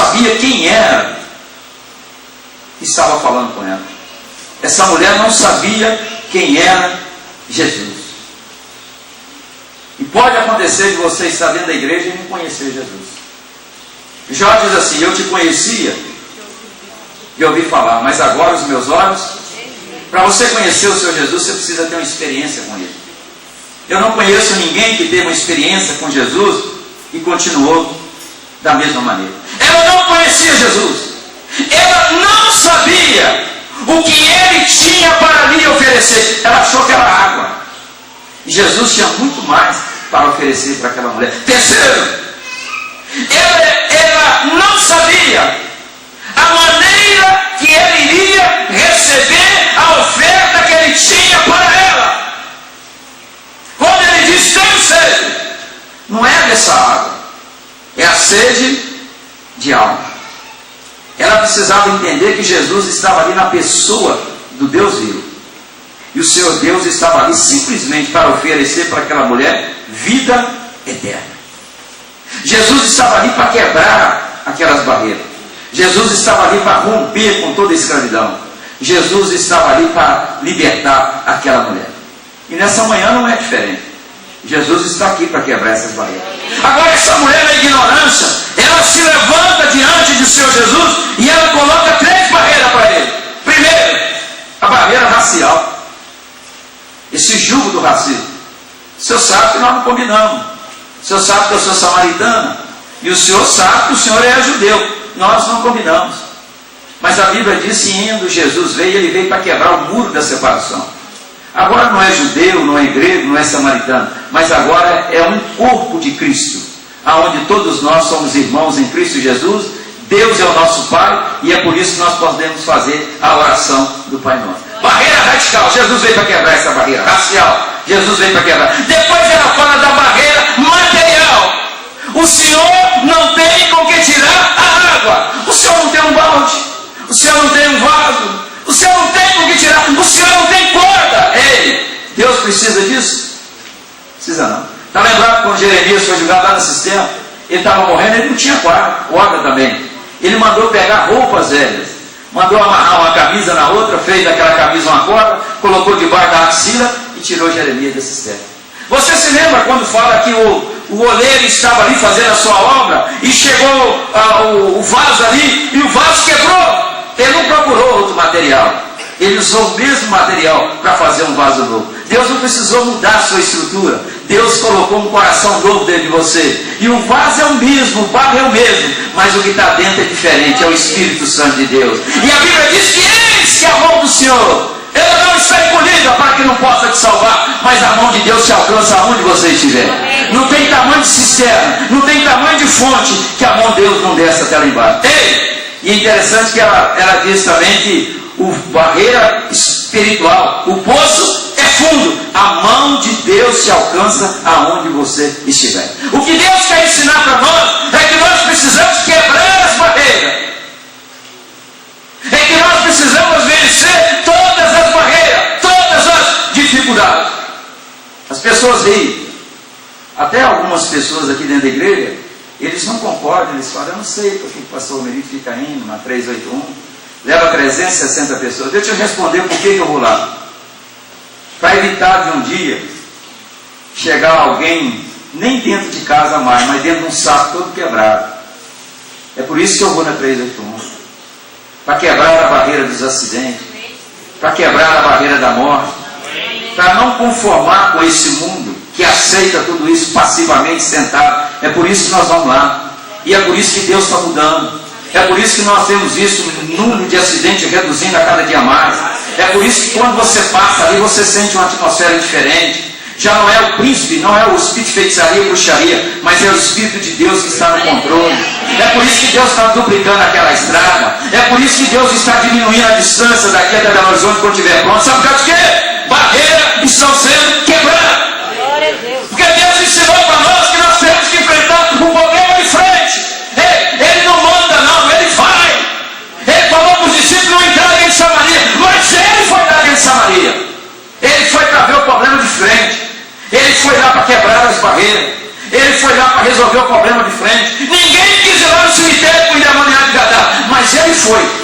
sabia quem era que estava falando com ela. Essa mulher não sabia quem era Jesus. E pode acontecer de você estar dentro da igreja e não conhecer Jesus. Jó diz assim: eu te conhecia e ouvi falar, mas agora os meus olhos... Para você conhecer o Senhor Jesus, você precisa ter uma experiência com Ele. Eu não conheço ninguém que teve uma experiência com Jesus e continuou da mesma maneira. Ela não conhecia Jesus. Ela não sabia o que Ele tinha para lhe oferecer. Ela achou que era água. E Jesus tinha muito mais para oferecer para aquela mulher. Terceiro, ela não sabia a maneira que ele iria receber a oferta que ele tinha para ela. Quando ele disse: tenho sede, não é dessa água, é a sede de alma. Ela precisava entender que Jesus estava ali na pessoa do Deus vivo, e o Senhor Deus estava ali simplesmente para oferecer para aquela mulher vida eterna. Jesus estava ali para quebrar aquelas barreiras. Jesus estava ali para romper com toda a escravidão. Jesus estava ali para libertar aquela mulher. E nessa manhã não é diferente. Jesus está aqui para quebrar essas barreiras. Agora essa mulher, na ignorância, ela se levanta diante de seu Jesus e ela coloca 3 barreiras para ele. Primeiro, a barreira racial. Esse jugo do racismo. O senhor sabe que nós não combinamos. O senhor sabe que eu sou samaritana. E o senhor sabe que o senhor é judeu. Nós não combinamos. Mas a Bíblia diz que indo Jesus veio, ele veio para quebrar o muro da separação. Agora não é judeu, não é grego, não é samaritano, mas agora é um corpo de Cristo, aonde todos nós somos irmãos em Cristo Jesus. Deus é o nosso Pai, e é por isso que nós podemos fazer a oração do Pai Nosso. Barreira radical, Jesus veio para quebrar essa barreira racial. Jesus veio para quebrar. Depois ela fala da barreira material. O Senhor não tem com que tirar a água. O Senhor não tem um balde. O Senhor não tem um vaso. O Senhor não tem com que tirar. O Senhor não tem corda. Ei, Deus precisa disso? Precisa não. Está lembrado quando Jeremias foi jogado lá no sistema? Ele estava morrendo, ele não tinha corda também. Ele mandou pegar roupas velhas, mandou amarrar uma camisa na outra, fez daquela camisa uma corda, colocou debaixo da axila e tirou Jeremias da cisterna. Você se lembra quando fala que o oleiro estava ali fazendo a sua obra e chegou o vaso ali e o vaso quebrou? Ele não procurou outro material, ele usou o mesmo material para fazer um vaso novo. Deus não precisou mudar a sua estrutura. Deus colocou um coração novo dentro de você. E o vaso é o mesmo, o barro é o mesmo, mas o que está dentro é diferente, é o Espírito Santo de Deus. E a Bíblia diz que eis que a mão do Senhor, ela não está encolhida para que não possa te salvar, mas a mão de Deus te alcança aonde você estiver. Não tem tamanho de cisterna, não tem tamanho de fonte que a mão de Deus não desça até lá embaixo. Ei! E é interessante que ela diz também que o barreira espiritual, o poço é fundo, a mão de Deus te alcança aonde você estiver. O que Deus quer ensinar para nós é que nós precisamos quebrar as barreiras, é que nós precisamos vencer todas as barreiras, todas as dificuldades. As pessoas riem, até algumas pessoas aqui dentro da igreja, eles não concordam, eles falam: eu não sei porque o pastor Merito fica indo na 381, leva 360 pessoas. Deixa eu responder por que eu vou lá. Para evitar de um dia chegar alguém, nem dentro de casa mais, mas dentro de um saco todo quebrado. É por isso que eu vou na 381. Para quebrar a barreira dos acidentes, para quebrar a barreira da morte, para não conformar com esse mundo que aceita tudo isso passivamente sentado. É por isso que nós vamos lá. E é por isso que Deus está mudando. É por isso que nós temos visto o número de acidentes reduzindo a cada dia mais. É por isso que quando você passa ali, você sente uma atmosfera diferente. Já não é o príncipe, não é o espírito de feitiçaria e bruxaria, mas é o Espírito de Deus que está no controle. É por isso que Deus está duplicando aquela estrada. É por isso que Deus está diminuindo a distância daqui até Belo Horizonte quando estiver pronto. Sabe por causa de quê? Barreiras estão sendo quebradas. Porque Deus ensinou para nós que nós temos que enfrentar o problema de frente. Ele não manda não, ele vai. Ele falou para os discípulos não entrarem em Samaria, mas ele foi lá em Samaria. Ele foi para ver o problema de frente. Ele foi lá para quebrar as barreiras. Ele foi lá para resolver o problema de frente. Ninguém quis ir lá no cemitério com o endemoniado de Gadara, mas ele foi.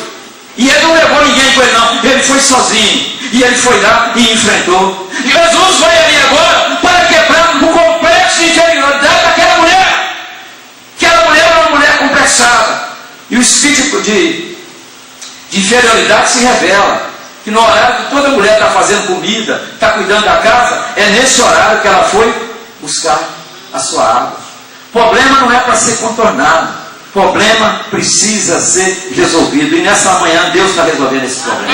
E ele não levou ninguém com ele não, ele foi sozinho. E ele foi lá e enfrentou. Jesus vai ali agora para quebrar o complexo de inferioridade daquela mulher. Aquela mulher era uma mulher complexada. E o espírito de inferioridade se revela. Que no horário que toda mulher está fazendo comida, está cuidando da casa, é nesse horário que ela foi buscar a sua água. O problema não é para ser contornado. O problema precisa ser resolvido. E nessa manhã Deus está resolvendo esse problema.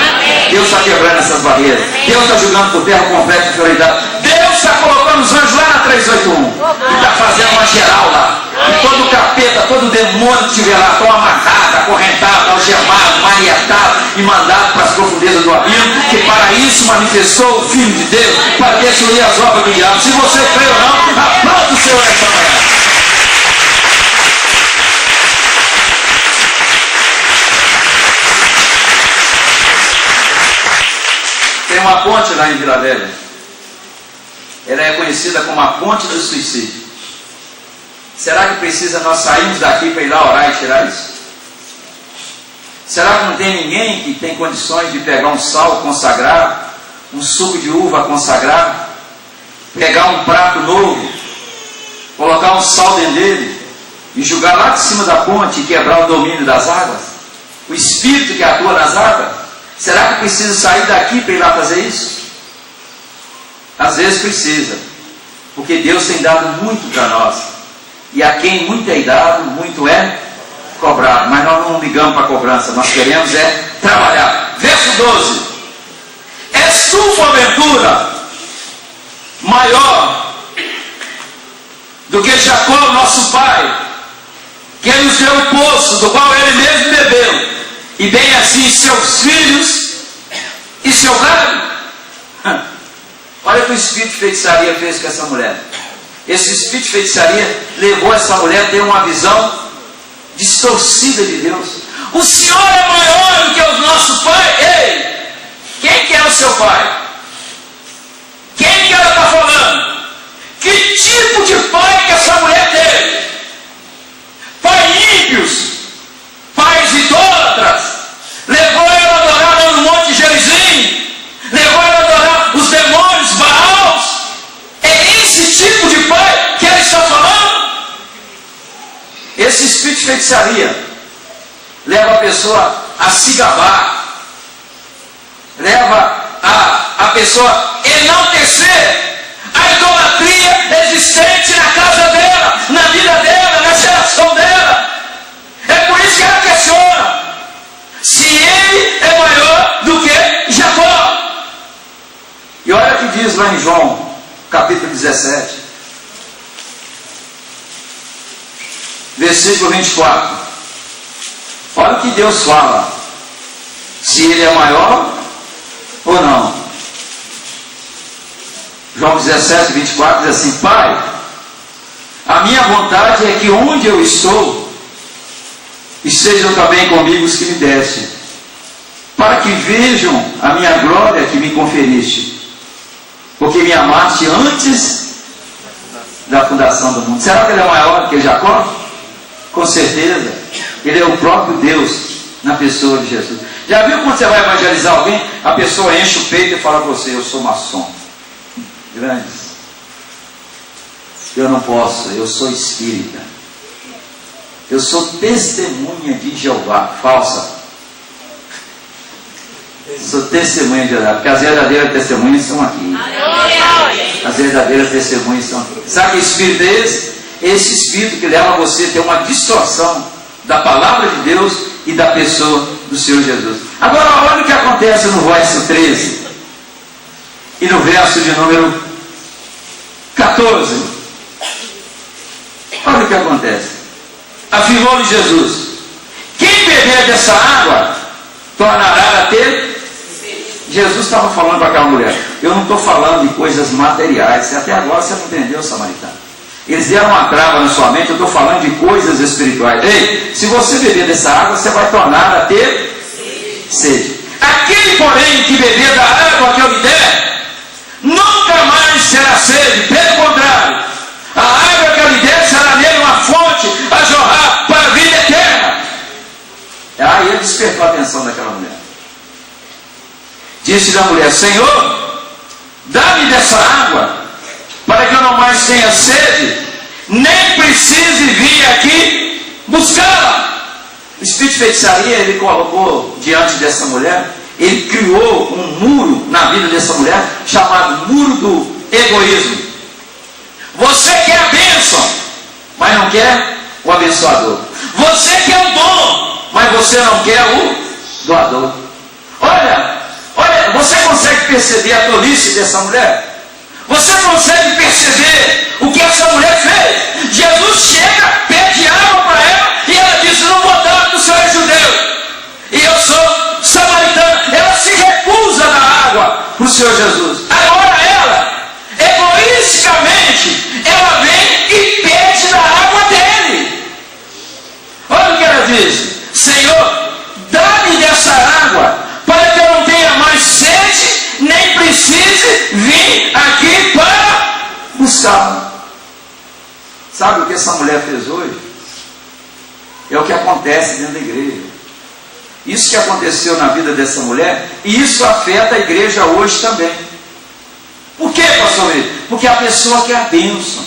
Deus está quebrando essas barreiras. Deus está jogando por terra o complexo de inferioridade. Deus está colocando os anjos lá na 381. E está fazendo uma geral lá. E todo capeta, todo demônio que estiver lá, estão amarrado, acorrentado, algemado, maniatado e mandado para as profundezas do abismo, que para isso manifestou o Filho de Deus, para destruir as obras do diabo. Se você crê ou não, aplaude o Senhor esta manhã. Tem uma ponte lá em Vila Velha. Ela é conhecida como a ponte do suicídio. Será que precisa nós sairmos daqui para ir lá orar e tirar isso? Será que não tem ninguém que tem condições de pegar um sal consagrado, um suco de uva consagrado, pegar um prato novo, colocar um sal dentro dele e jogar lá de cima da ponte e quebrar o domínio das águas? O Espírito que atua nas águas? Será que precisa sair daqui para ir lá fazer isso? Às vezes precisa, porque Deus tem dado muito para nós. E a quem muito é dado, muito é cobrado. Mas nós não ligamos para a cobrança, nós queremos é trabalhar. Verso 12. És tu, porventura, maior do que Jacó, nosso pai, que ele nos deu o poço, do qual ele mesmo bebeu, e bem assim seus filhos e seu gado? Olha o que o espírito de feitiçaria fez com essa mulher. Esse espírito de feitiçaria levou essa mulher a ter uma visão distorcida de Deus. O Senhor é maior do que o nosso pai. Ei, quem que é o seu pai? Quem que ela está falando? Que tipo de pai que essa mulher teve? Pai ímpios, pais idólatras, levou ela a adorar lá no Monte Gerizim, levou ela a adorar os demônios, Baals. É esse tipo de pai que ela está falando? Esse espírito de feitiçaria leva a pessoa a se gabar, leva a pessoa a enaltecer a idolatria existente na casa dela, na vida dela, na geração dela. É por isso que ela questiona se ele é maior do que Jacó. E olha o que diz lá em João, capítulo 17, versículo 24. Olha o que Deus fala, se ele é maior ou não. João 17, 24 diz assim: Pai, a minha vontade é que onde eu estou, estejam também comigo os que me deste, para que vejam a minha glória que me conferiste, porque me amaste antes da fundação do mundo. Será que ele é maior que Jacó? Com certeza, ele é o próprio Deus na pessoa de Jesus. Já viu quando você vai evangelizar alguém, a pessoa enche o peito e fala para você: eu sou maçom. Grandes, eu não posso, eu sou espírita, eu sou testemunha de Jeová, falsa. Sou testemunha de Jeová, porque as verdadeiras testemunhas estão aqui. As verdadeiras testemunhas estão aqui. Sabe que espírito é esse? Esse espírito que leva você a ter uma distorção da palavra de Deus e da pessoa do Senhor Jesus. Agora olha o que acontece no verso 13 e no verso de número 14. Olha o que acontece. Afirmou-lhe Jesus: quem beber dessa água tornará a ter. Jesus estava falando para aquela mulher. Eu não estou falando de coisas materiais. Até agora você não entendeu, samaritano. Eles deram uma trava na sua mente. Eu estou falando de coisas espirituais. Ei, se você beber dessa água, você vai tornar a ter sede. Aquele, porém, que beber da água que eu lhe der, nunca mais será sede. Pelo contrário, a água que eu lhe der despertou a atenção daquela mulher. Disse-lhe a mulher: Senhor, dá-me dessa água, para que eu não mais tenha sede, nem precise vir aqui buscá-la. O espírito de feitiçaria, ele colocou diante dessa mulher, ele criou um muro na vida dessa mulher, chamado muro do egoísmo. Você quer a bênção, mas não quer o abençoador. Você quer o dom, mas você não quer o doador. Olha, você consegue perceber a tolice dessa mulher? Você consegue perceber o que essa mulher fez? Jesus chega, pede água para ela, e ela diz: não vou dar, porque o Senhor é judeu, e eu sou samaritana. Ela se recusa a dar água para o Senhor Jesus. Agora ela, egoisticamente, ela vem e pede da água dele. Olha o que ela diz: Senhor, dá-me dessa água, para que eu não tenha mais sede, nem precise vir aqui para buscar. Sabe o que essa mulher fez hoje? É o que acontece dentro da igreja. Isso que aconteceu na vida dessa mulher, e isso afeta a igreja hoje também. Por quê, pastor Luiz? Porque a pessoa quer a bênção,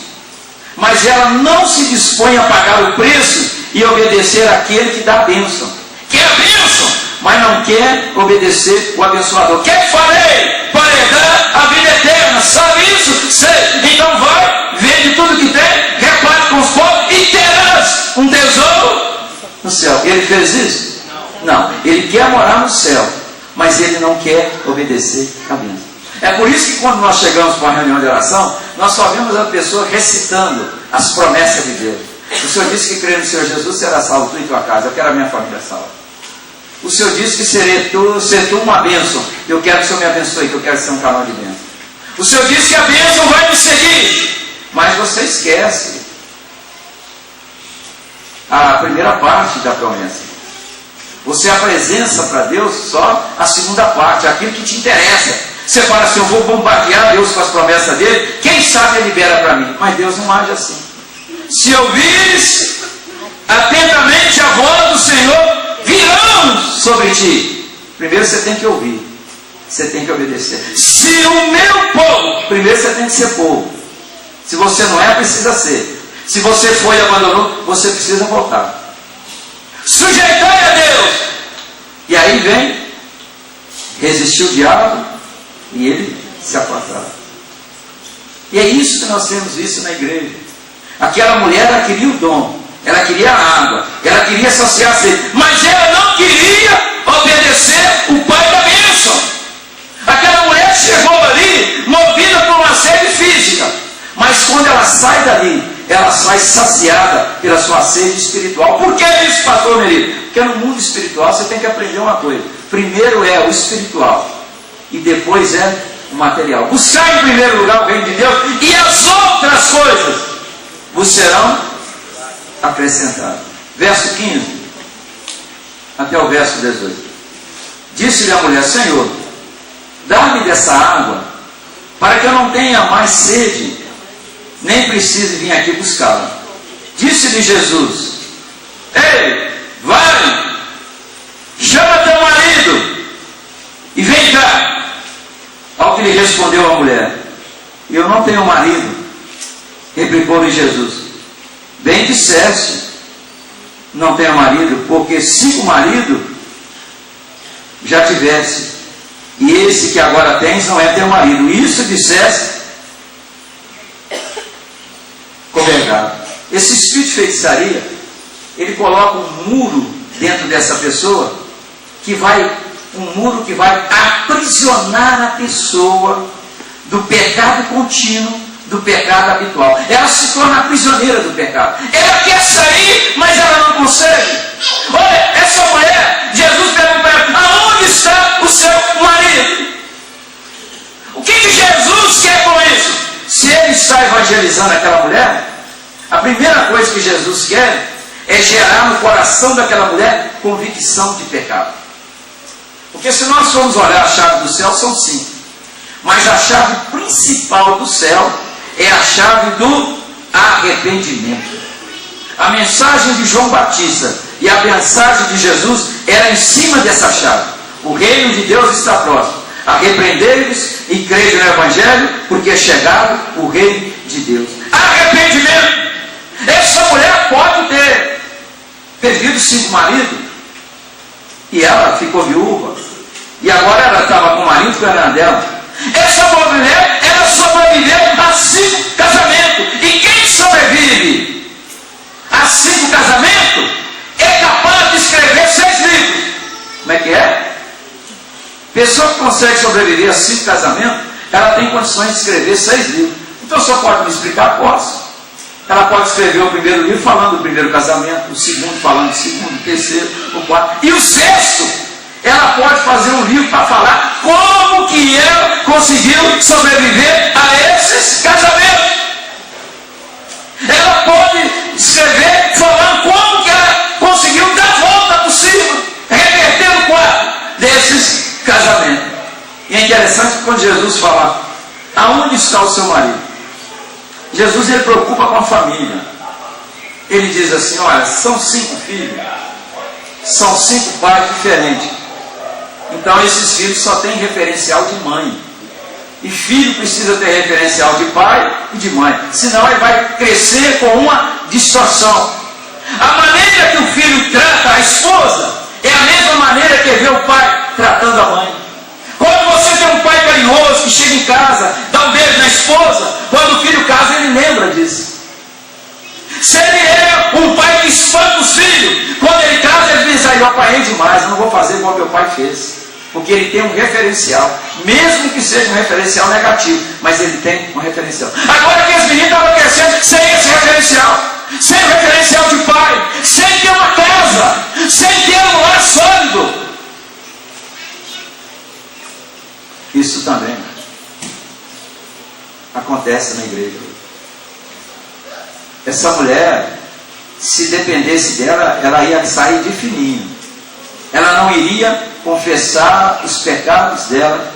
mas ela não se dispõe a pagar o preço e obedecer àquele que dá a bênção. Quer a bênção, mas não quer obedecer o abençoador. Quer que farei para herdar a vida eterna? Sabe isso? Sei. Então vai, vende tudo que tem, reparte com os pobres e terás um tesouro no céu. Ele fez isso? Não. Ele quer morar no céu, mas ele não quer obedecer a bênção. É por isso que quando nós chegamos para uma reunião de oração, nós só vemos a pessoa recitando as promessas de Deus. O Senhor disse que crendo no Senhor Jesus será salvo tu e tua casa. Eu quero a minha família salva. O Senhor disse que ser tu uma bênção. Eu quero que o Senhor me abençoe, que eu quero ser um canal de bênção. O Senhor disse que a bênção vai me seguir, mas você esquece a primeira parte da promessa. Você apresenta para Deus só a segunda parte, aquilo que te interessa. Você fala assim: eu vou bombardear Deus com as promessas dele, quem sabe ele libera para mim. Mas Deus não age assim. Se ouvires atentamente a voz do Senhor, virão sobre ti. Primeiro você tem que ouvir, você tem que obedecer. Se o meu povo, primeiro você tem que ser povo. Se você não é, precisa ser. Se você foi e abandonou, você precisa voltar. Sujeitai a Deus. E aí vem resistir o diabo e ele se afastar. E é isso que nós temos visto na igreja. Aquela mulher, ela queria o dom, ela queria a água, ela queria saciar a sede, mas ela não queria obedecer o Pai da bênção. Aquela mulher chegou ali movida por uma sede física, mas quando ela sai dali, ela sai saciada pela sua sede espiritual. Por que isso, pastor Meri? Porque no mundo espiritual você tem que aprender uma coisa: primeiro é o espiritual e depois é o material. Buscar em primeiro lugar o reino de Deus, e as outras coisas vos serão acrescentadas. Verso 15 até o verso 18. Disse-lhe a mulher: Senhor, dá-me dessa água, para que eu não tenha mais sede, nem precise vir aqui buscá-la. Disse-lhe Jesus: Ei, vai, chama teu marido e vem cá. Ao que lhe respondeu a mulher: Eu não tenho marido. Replicou-lhe Jesus: Bem disseste, não tenho marido, porque 5 maridos já tivesse, e esse que agora tens não é teu marido. Isso disseste com verdade. Esse espírito de feitiçaria, ele coloca um muro dentro dessa pessoa, um muro que vai aprisionar a pessoa do pecado contínuo, do pecado habitual. Ela se torna prisioneira do pecado. Ela quer sair, mas ela não consegue. Olha, essa mulher, Jesus perguntou para ela: aonde está o seu marido? O que Jesus quer com isso? Se ele está evangelizando aquela mulher, a primeira coisa que Jesus quer é gerar no coração daquela mulher convicção de pecado. Porque se nós formos olhar a chave do céu, são 5. Mas a chave principal do céu é a chave do arrependimento. A mensagem de João Batista E a mensagem de Jesus era em cima dessa chave. O reino de Deus está próximo. Arrependei-vos e crede no Evangelho, porque é chegado o reino de Deus. Arrependimento. Essa mulher pode ter perdido 5 maridos, e ela ficou viúva, e agora ela estava com o marido que era dela. Essa mulher, ela sobreviveu a 5 casamentos. E quem sobrevive a 5 casamentos é capaz de escrever 6 livros. Como é que é? Pessoa que consegue sobreviver a 5 casamentos, ela tem condições de escrever 6 livros. Então, só pode me explicar? Posso. Ela pode escrever o primeiro livro falando do primeiro casamento, o segundo falando do segundo, o terceiro, o quarto. E o 6º, ela pode fazer um livro para falar como que ela conseguiu sobreviver a esses casamentos. Ela pode escrever falando como que ela conseguiu dar volta por cima, reverter o quadro desses casamentos. E é interessante que quando Jesus fala, aonde está o seu marido? Jesus, ele preocupa com a família. Ele diz assim, olha, são 5 filhos, são 5 pais diferentes. Então esses filhos só têm referencial de mãe. E filho precisa ter referencial de pai e de mãe. Senão ele vai crescer com uma distorção. A maneira que o filho trata a esposa é a mesma maneira que vê o pai tratando a mãe. Quando você tem um pai carinhoso que chega em casa, dá um beijo na esposa, quando o filho casa, ele lembra disso. Se ele é um pai que espanta os filhos, quando ele casa, ele diz, aí eu apanhei demais, eu não vou fazer igual meu pai fez. Porque ele tem um referencial, mesmo que seja um referencial negativo, mas ele tem um referencial. Agora que as meninas estavam crescendo sem esse referencial, sem o referencial de pai, sem ter uma casa, sem ter um lar sólido. Isso também acontece na igreja. Essa mulher, se dependesse dela, ela ia sair de fininho. Ela não iria confessar os pecados dela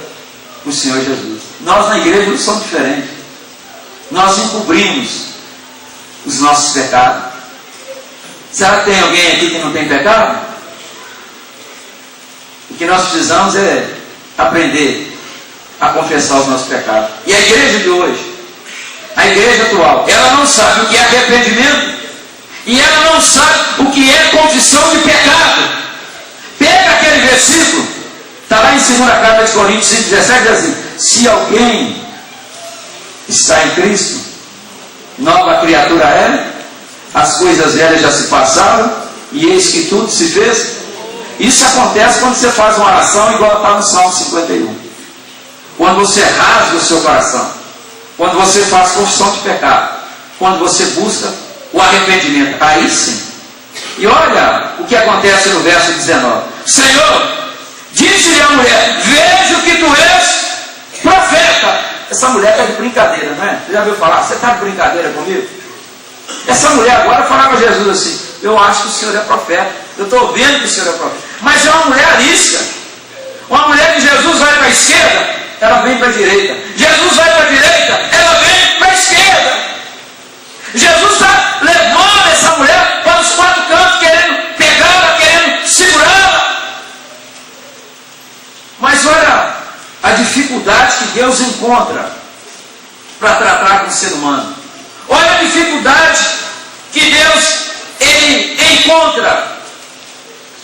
para o Senhor Jesus. Nós na igreja não somos diferentes. Nós encobrimos os nossos pecados. Será que tem alguém aqui que não tem pecado? O que nós precisamos é aprender a confessar os nossos pecados. E a igreja de hoje, a igreja atual, ela não sabe o que é arrependimento e ela não sabe o que é confissão de pecado. Pega aquele versículo, está lá em 2 Carta de Coríntios 5,17, diz assim, se alguém está em Cristo, nova criatura é, as coisas velhas já se passaram, e eis que tudo se fez. Isso acontece quando você faz uma oração igual está no Salmo 51. Quando você rasga o seu coração, quando você faz confissão de pecado, quando você busca o arrependimento, aí sim. E olha o que acontece no verso 19. Senhor, disse-lhe a mulher, vejo que tu és profeta. Essa mulher está de brincadeira, não é? Você já ouviu falar? Você está de brincadeira comigo? Essa mulher agora falava a Jesus assim, eu acho que o Senhor é profeta, eu estou vendo que o Senhor é profeta. Mas é uma mulher arisca, uma mulher que Jesus vai para a esquerda, ela vem para a direita. Jesus vai para a direita, ela vem para a esquerda. Jesus está levando essa mulher para os 4 cantos, querendo pegá-la, querendo segurá-la. Mas olha a dificuldade que Deus encontra para tratar com o ser humano. Olha a dificuldade que Deus ele encontra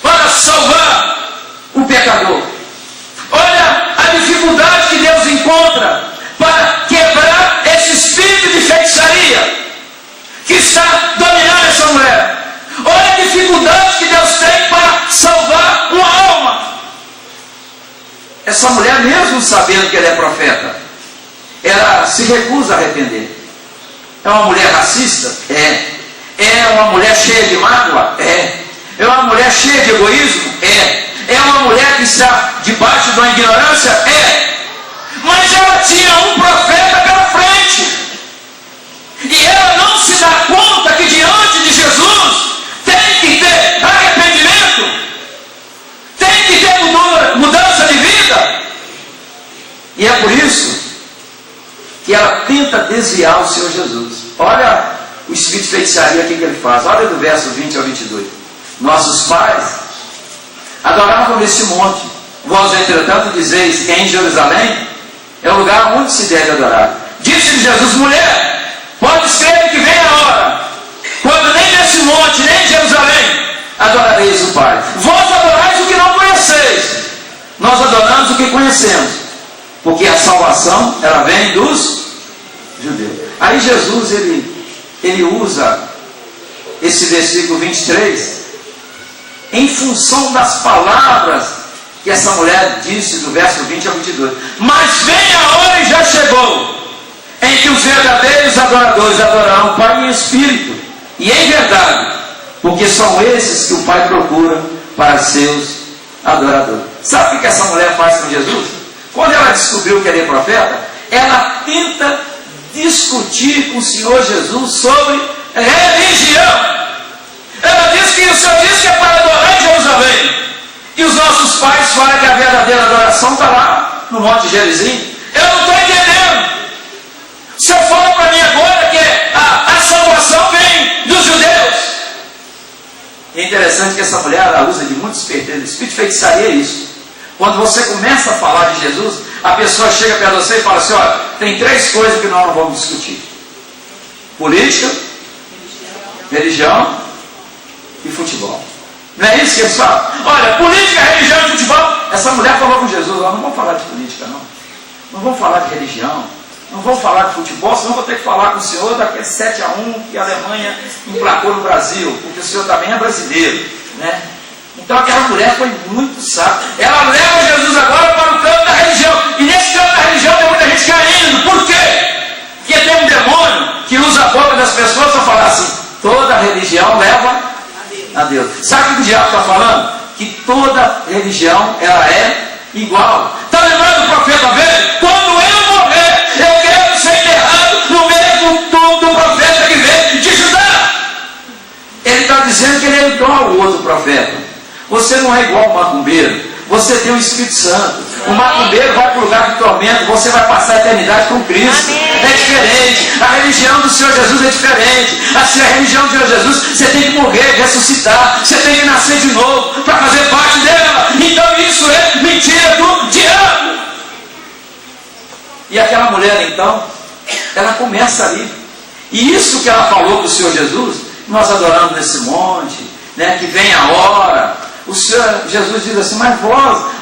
para salvar o pecador. Olha a dificuldade que Deus encontra para quebrar esse espírito de feitiçaria que está dominando essa mulher. Olha a dificuldade que Deus tem para salvar uma alma. Essa mulher, mesmo sabendo que ela é profeta, ela se recusa a arrepender. É uma mulher racista? É. É uma mulher cheia de mágoa? É. É uma mulher cheia de egoísmo? É. É uma mulher que está debaixo de uma ignorância? É. Mas ela tinha um profeta pela frente. E ela não se dá conta que diante de Jesus tem que ter arrependimento, tem que ter mudança de vida. E é por isso que ela tenta desviar o Senhor Jesus. Olha o espírito de feitiçaria que ele faz. Olha do verso 20 ao 22. Nossos pais adoravam nesse monte. Vós, entretanto, dizeis que em Jerusalém é o lugar onde se deve adorar. Disse-lhe Jesus: mulher, pode crer que vem a hora, quando nem nesse monte, nem em Jerusalém, adorareis o Pai. Vós adorais o que não conheceis, nós adoramos o que conhecemos, porque a salvação, ela vem dos judeus. Aí Jesus, ele usa esse versículo 23 em função das palavras que essa mulher disse do verso 20 ao 22. Mas vem a hora, e já chegou, em que os verdadeiros adoradores adorarão o Pai em espírito e em verdade, porque são esses que o Pai procura para seus adoradores. Sabe o que essa mulher faz com Jesus? Quando ela descobriu que ele é profeta, ela tenta discutir com o Senhor Jesus sobre religião. Ela diz que o Senhor diz que é para adorar em Jerusalém, e os nossos pais falam que a verdadeira adoração está lá no Monte Gerizim. Eu não estou entendendo. O Senhor fala para mim agora que a salvação vem dos judeus. É interessante que essa mulher, ela usa de muito esperteza. Espírito de feitiçaria é isso. Quando você começa a falar de Jesus, a pessoa chega perto de você e fala assim: olha, tem 3 coisas que nós não vamos discutir: política, religião e futebol. Não é isso que eles falam? Olha, política, religião e futebol. Essa mulher falou com Jesus: não vamos falar de política, não vamos falar de religião, não vamos falar de futebol, senão vou ter que falar com o senhor daquele 7-1 que a Alemanha emplacou no Brasil, porque o senhor também é brasileiro, né? Então aquela mulher foi muito sábia. Ela leva Jesus agora para o campo da religião, e nesse campo da religião tem muita gente caindo. Por quê? Porque tem um demônio que usa a boca das pessoas para falar assim: toda religião leva a Deus. Sabe o que o diabo está falando? Que toda religião, ela é igual. Está lembrando do profeta velho? Quando eu morrer, eu quero ser enterrado no mesmo do profeta que veio de Judá. Ele está dizendo que ele é igual ao outro profeta. Você não é igual ao macumbeiro. Você tem o Espírito Santo. O macumbeiro vai para o lugar de tormento, você vai passar a eternidade com Cristo. Amém. É diferente. A religião do Senhor Jesus é diferente. Assim, a religião do Senhor Jesus, você tem que morrer, ressuscitar, você tem que nascer de novo para fazer parte dela. Então isso é mentira do diabo. E aquela mulher, então, ela começa ali. E isso que ela falou para o Senhor Jesus: nós adoramos nesse monte, né, que vem a hora. O Senhor Jesus diz assim: mas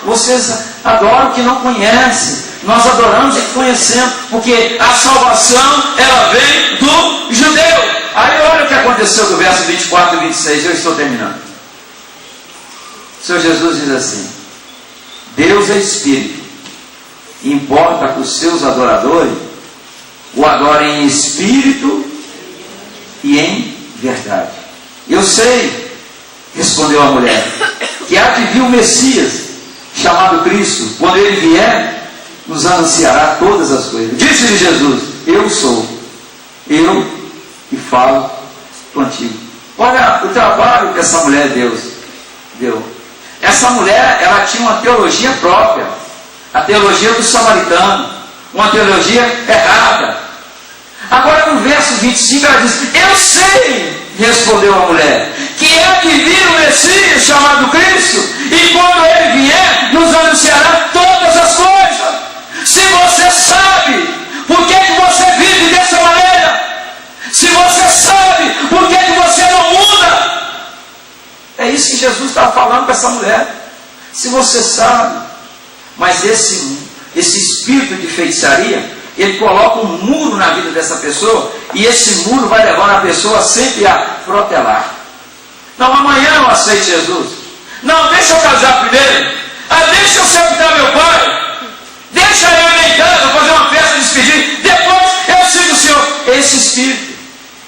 vocês adoram o que não conhecem. Nós adoramos o que conhecemos, porque a salvação, ela vem do judeu. Aí olha o que aconteceu do verso 24 e 26, eu estou terminando. O Senhor Jesus diz assim: Deus é Espírito, e importa que os seus adoradores o adorem em espírito e em verdade. Eu sei, respondeu a mulher, que há de vir o Messias, chamado Cristo. Quando ele vier, nos anunciará todas as coisas. Disse-lhe Jesus: eu sou, eu que falo contigo. Olha o trabalho que essa mulher deu. Essa mulher, ela tinha uma teologia própria, a teologia do samaritano, uma teologia errada. Agora no verso 25 ela diz: eu sei, respondeu a mulher, que há de vir o Messias chamado Cristo, e quando ele vier, nos anunciará todas as coisas. Se você sabe por que você vive dessa maneira, se você sabe por que você não muda, é isso que Jesus estava falando para essa mulher. Se você sabe, mas esse espírito de feitiçaria, ele coloca um muro na vida dessa pessoa, e esse muro vai levar a pessoa sempre a protelar. Não, amanhã eu aceito Jesus. Não, deixa eu casar primeiro. Deixa eu sepultar meu pai. Deixa eu ir em casa fazer uma festa de despedida. Depois eu sigo o Senhor. Esse espírito,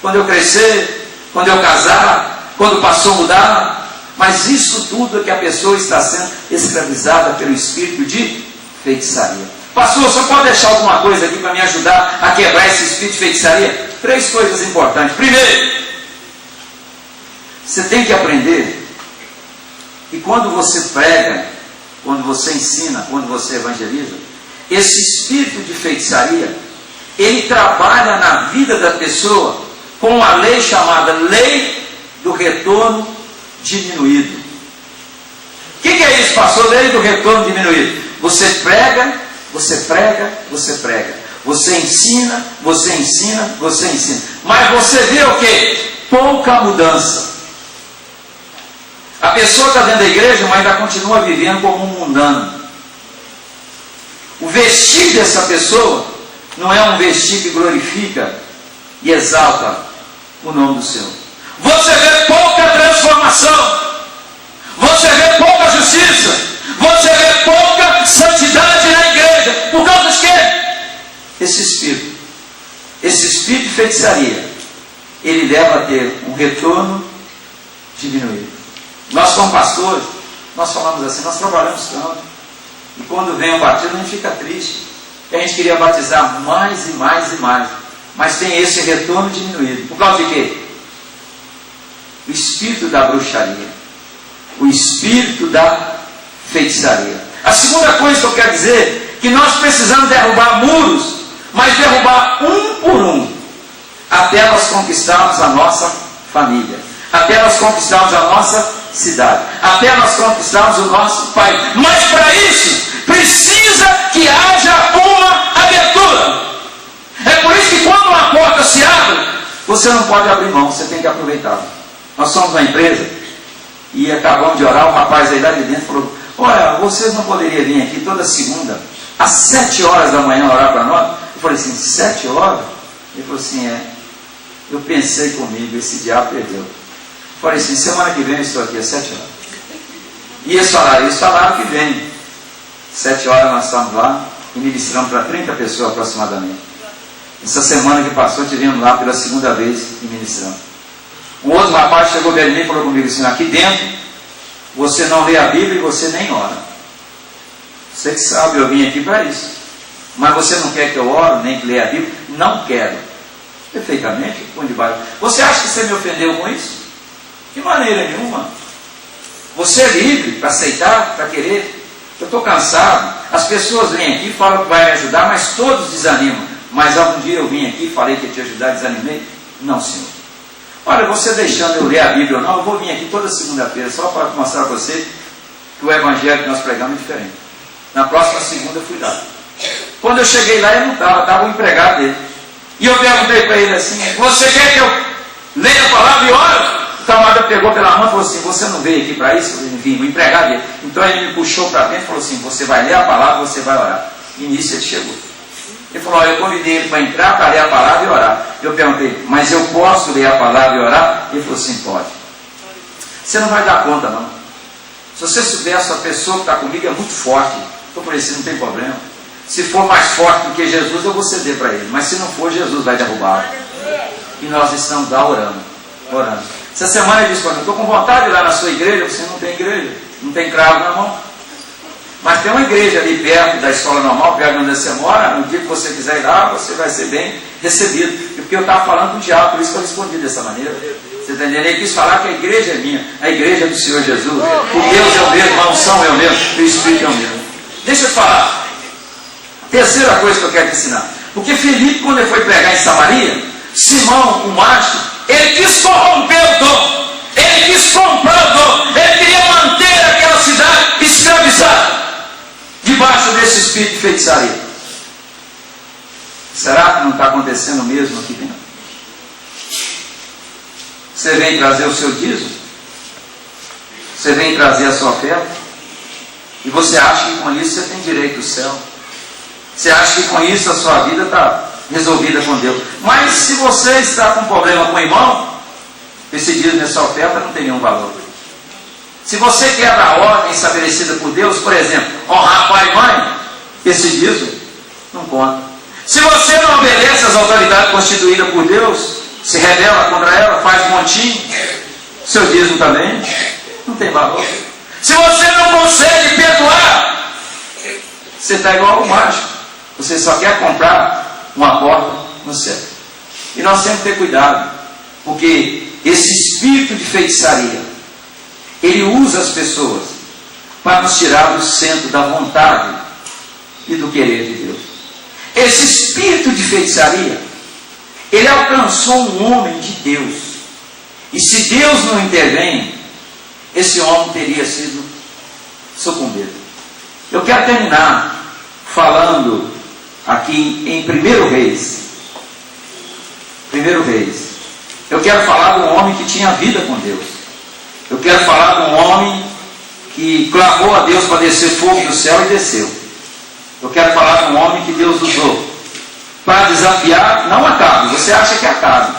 quando eu crescer, quando eu casar, quando o pastor mudar. Mas isso tudo é que a pessoa está sendo escravizada pelo espírito de feitiçaria. Pastor, o senhor pode deixar alguma coisa aqui para me ajudar a quebrar esse espírito de feitiçaria? 3 coisas importantes. Primeiro, você tem que aprender que quando você prega, quando você ensina, quando você evangeliza, esse espírito de feitiçaria, ele trabalha na vida da pessoa com uma lei chamada lei do retorno diminuído. O que é isso, pastor? Lei do retorno diminuído. Você prega, você prega, você prega. Você ensina, você ensina, você ensina. Mas você vê o quê? Pouca mudança. A pessoa está dentro da igreja, mas ainda continua vivendo como um mundano. O vestir dessa pessoa não é um vestir que glorifica e exalta o nome do Senhor. Você vê pouca transformação. Você vê pouca justiça. Você vê pouca santidade na igreja. Por causa de quê? Esse espírito de feitiçaria, ele leva a ter um retorno diminuído. Nós, como pastores, nós falamos assim, nós trabalhamos tanto, e quando vem o batismo a gente fica triste, que a gente queria batizar mais e mais e mais, mas tem esse retorno diminuído. Por causa de quê? O espírito da bruxaria, o espírito da feitiçaria. A segunda coisa que eu quero dizer é que nós precisamos derrubar muros, mas derrubar um por um, até nós conquistarmos a nossa família, até nós conquistarmos a nossa cidade, até nós conquistarmos o nosso país. Mas para isso precisa que haja uma abertura. É por isso que quando uma porta se abre, você não pode abrir mão, você tem que aproveitar. Nós somos uma empresa e acabamos de orar, o rapaz aí lá de dentro falou: olha, vocês não poderiam vir aqui toda segunda às 7 horas da manhã orar para nós? Eu falei assim: 7 horas? Ele falou assim: é. Eu pensei comigo, esse diabo perdeu. Eu falei assim: semana que vem eu estou aqui às 7 horas. E eles falaram que vem. 7 horas nós estamos lá e ministramos para 30 pessoas aproximadamente. Essa semana que passou, tivemos lá pela segunda vez e ministramos. Um outro rapaz chegou perto de mim e falou comigo assim: aqui dentro você não lê a Bíblia e você nem ora. Você que sabe, eu vim aqui para isso. Mas você não quer que eu ore, nem que leia a Bíblia? Não quero. Perfeitamente, põe de baixo. Você acha que você me ofendeu com isso? De maneira nenhuma. Você é livre para aceitar, para querer. Eu estou cansado. As pessoas vêm aqui e falam que vai me ajudar, mas todos desanimam. Mas algum dia eu vim aqui e falei que ia te ajudar, desanimei? Não, senhor. Olha, você deixando eu ler a Bíblia ou não, eu vou vir aqui toda segunda-feira só para mostrar para você que o evangelho que nós pregamos é diferente. Na próxima segunda eu fui lá. Quando eu cheguei lá, ele não estava um empregado dele. E eu perguntei para ele assim: você quer que eu leia a palavra e ore? O camarada pegou pela mão e falou assim: você não veio aqui para isso? Eu vim, o empregado dele. Então ele me puxou para dentro e falou assim: você vai ler a palavra, você vai orar. E nisso ele chegou. Ele falou: olha, eu convidei ele para entrar, para ler a palavra e orar. Eu perguntei: mas eu posso ler a palavra e orar? Ele falou assim: pode. Você não vai dar conta, não. Se você souber, essa pessoa que está comigo é muito forte. Eu falei assim: não tem problema. Se for mais forte do que Jesus, eu vou ceder para ele. Mas se não for, Jesus vai derrubá-lo. E nós estamos lá orando. Essa semana ele disse para mim: eu estou com vontade de ir lá na sua igreja. Você não tem igreja, não tem cravo na mão. Mas tem uma igreja ali perto da escola normal, perto de onde você mora. No dia que você quiser ir lá, você vai ser bem recebido. E porque eu estava falando com o diabo, por isso que eu respondi dessa maneira. Você está entendendo? Ele quis falar que a igreja é minha, a igreja é do Senhor Jesus. O Deus é o mesmo, a unção é o mesmo, o Espírito é o mesmo. Deixa eu te falar. Terceira coisa que eu quero te ensinar. Porque Filipe, quando ele foi pregar em Samaria, Simão, o macho, ele quis corromper o dom. Ele quis comprar o dom. Ele queria manter aquela cidade escravizada debaixo desse espírito de feitiçaria. Será que não está acontecendo mesmo aqui dentro? Você vem trazer o seu dízimo? Você vem trazer a sua oferta? E você acha que com isso você tem direito ao céu? Você acha que com isso a sua vida está resolvida com Deus? Mas se você está com problema com o irmão, esse dízimo, essa oferta não tem nenhum valor. Se você quebra a ordem estabelecida por Deus, por exemplo, honrar pai e mãe, esse dízimo não conta. Se você não obedece às autoridades constituídas por Deus, se rebela contra ela, faz montinho, seu dízimo também não tem valor. Se você não consegue perdoar, você está igual ao mágico. Você só quer comprar uma porta no céu. E nós temos que ter cuidado, porque esse espírito de feitiçaria, ele usa as pessoas para nos tirar do centro da vontade e do querer de Deus. Esse espírito de feitiçaria, ele alcançou um homem de Deus. E se Deus não intervém, esse homem teria sido sucumbido. Eu quero terminar falando aqui em 1 Reis. 1 Reis. Eu quero falar de um homem que tinha vida com Deus. Eu quero falar de um homem que clamou a Deus para descer fogo do céu e desceu. Eu quero falar de um homem que Deus usou para desafiar, não Acabe, você acha que é Acabe,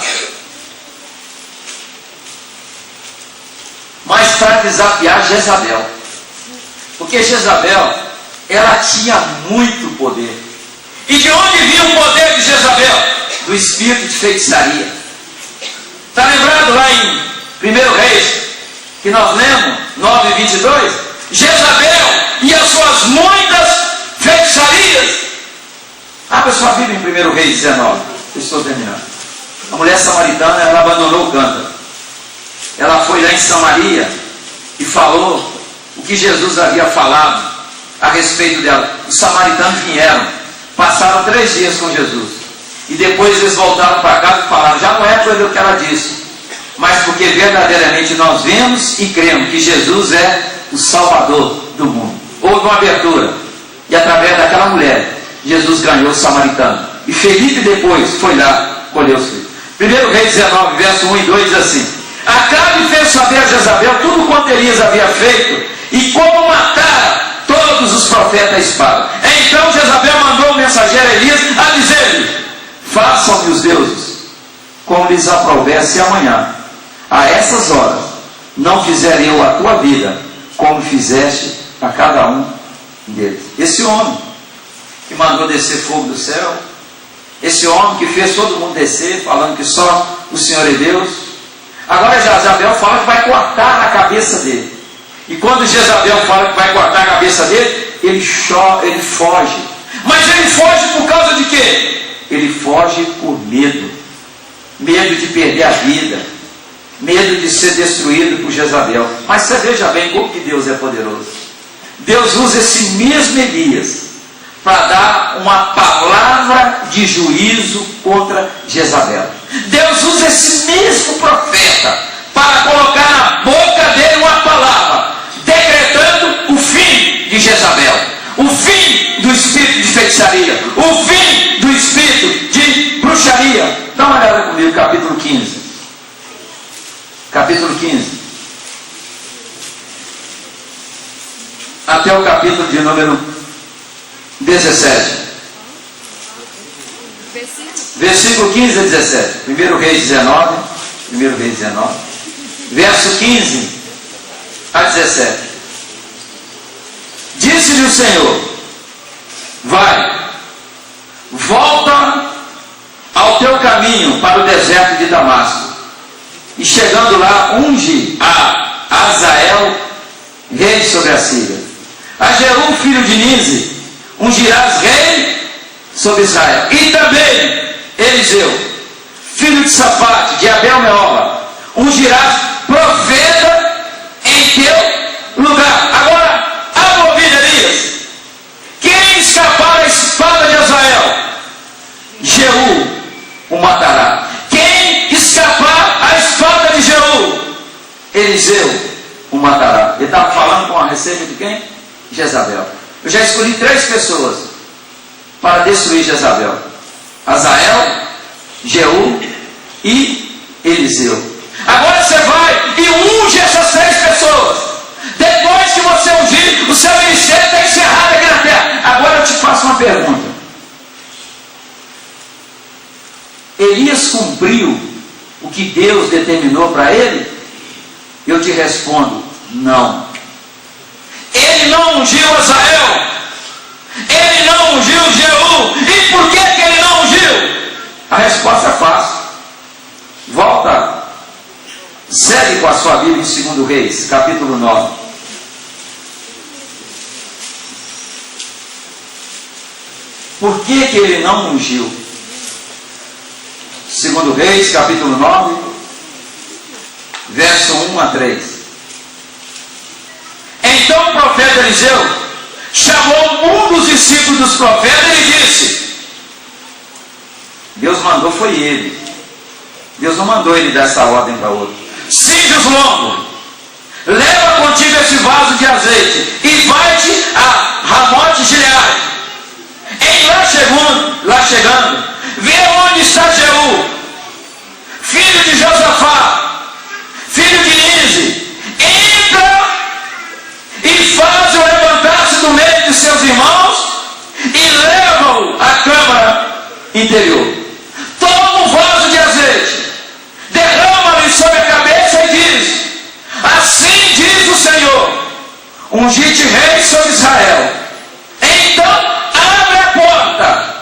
mas para desafiar Jezabel. Porque Jezabel, ela tinha muito poder. E de onde vinha o poder de Jezabel? Do espírito de feitiçaria. Está lembrado lá em 1 Reis, que nós lemos, 9:22? Jezabel e as suas muitas feitiçarias. Abra sua Bíblia em 1 Reis 19. Eu estou terminando. A mulher samaritana, ela abandonou o cântaro. Ela foi lá em Samaria e falou o que Jesus havia falado a respeito dela. Os samaritanos vieram, passaram 3 dias com Jesus, e depois eles voltaram para casa e falaram: já não é pelo que ela disse, mas porque verdadeiramente nós vemos e cremos que Jesus é o Salvador do mundo. Houve uma abertura, e através daquela mulher Jesus ganhou o samaritano, e Felipe depois foi lá colher os filhos. 1 Reis 19, verso 1 e 2 diz assim: Acabe fez saber a Jezabel tudo quanto Elias havia feito, e como matar todos os profetas à espada. Então Jezabel mandou o mensageiro Elias a dizer-lhe: façam-me os deuses como lhes aprouver, se amanhã, a essas horas, não fizer eu a tua vida como fizeste a cada um deles. Esse homem que mandou descer fogo do céu, esse homem que fez todo mundo descer, falando que só o Senhor é Deus, agora Jezabel fala que vai cortar a cabeça dele. E quando Jezabel fala que vai cortar a cabeça dele, ele foge. Mas ele foge por causa de quê? Ele foge por medo. Medo de perder a vida. Medo de ser destruído por Jezabel. Mas você veja bem como que Deus é poderoso. Deus usa esse mesmo Elias para dar uma palavra de juízo contra Jezabel. Deus usa esse mesmo profeta para colocar na boca dele uma palavra, decretando o fim de Jezabel, o fim do espírito de feitiçaria, o fim do espírito de bruxaria. Dá uma olhada comigo, capítulo 15. Capítulo 15. Até o capítulo de número 17. Versículo 15 a 17. 1 Reis 19. 1 Reis 19. Verso 15 a 17. Disse-lhe o Senhor: vai, volta ao teu caminho para o deserto de Damasco, e chegando lá, unge a Azael rei sobre a Síria. A Jeú, filho de Nize, ungirás rei sobre Israel. E também Eliseu, filho de Safate, de Abel-Meola, ungirás profeta em teu lugar. Agora, abra o ouvido, Elias. Quem escapar da espada de Azael, Jeú o matará. Quem escapar a espada de Jeú, Eliseu o matará. Ele estava falando com a receita de quem? Jezabel. Eu já escolhi 3 pessoas para destruir Jezabel: Azael, Jeú e Eliseu. Agora você vai e unge essas 3 pessoas. Depois que você ungir, o seu ministério está encerrado aqui na terra. Agora eu te faço uma pergunta: Elias cumpriu o que Deus determinou para ele? Eu te respondo: não. Ele não ungiu Azael, ele não ungiu Jeú. E por que ele não ungiu? A resposta é fácil. Volta, segue com a sua Bíblia em 2 Reis, capítulo 9. Por que ele não ungiu? 2 Reis, capítulo 9, verso 1 a 3. Então o profeta Eliseu chamou um dos discípulos dos profetas e lhe disse: Deus mandou, foi ele. Deus não mandou ele dar essa ordem para outro. Cinge os lombos, leva contigo esse vaso de azeite e vai-te a Ramote Gileade. Em lá chegando, vê onde está Jeú, filho de Josafá, filho de Nize. Entra e faz-o levantar-se do meio de seus irmãos e leva-o à câmara interior. Toma um vaso de azeite, derrama-lhe sobre a cabeça e diz: assim diz o Senhor, ungi-te rei sobre Israel. Então abre a porta,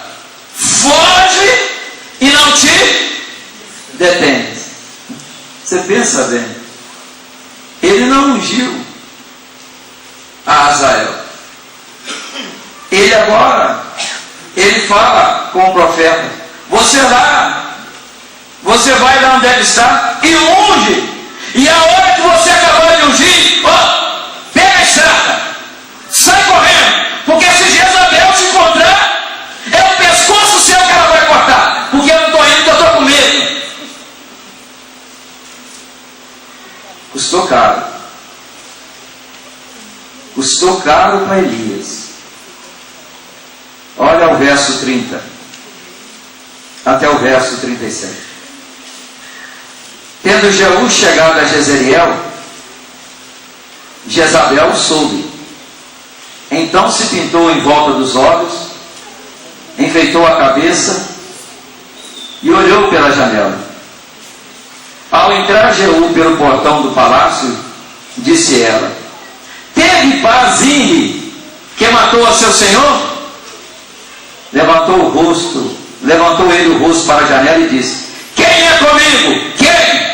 foge e não te detém. Você pensa bem, ele não ungiu a Azael. Ele fala com o profeta: você vai lá onde ele está e unge. E a hora que você acabar de ungir, pega a estrada, sai correndo, porque se Jezabel te encontrar, é o pescoço seu que ela vai cortar, porque eu não estou indo, porque eu estou com medo. Custou caro. Custou caro para Elias. Olha o verso 30 até o verso 37. Tendo Jeú chegado a Jezreel, Jezabel soube. Então se pintou em volta dos olhos, enfeitou a cabeça e olhou pela janela. Ao entrar Jeú pelo portão do palácio, disse ela: teve paz Zimri, que matou a seu senhor? Levantou ele o rosto para a janela e disse: quem é comigo? Quem?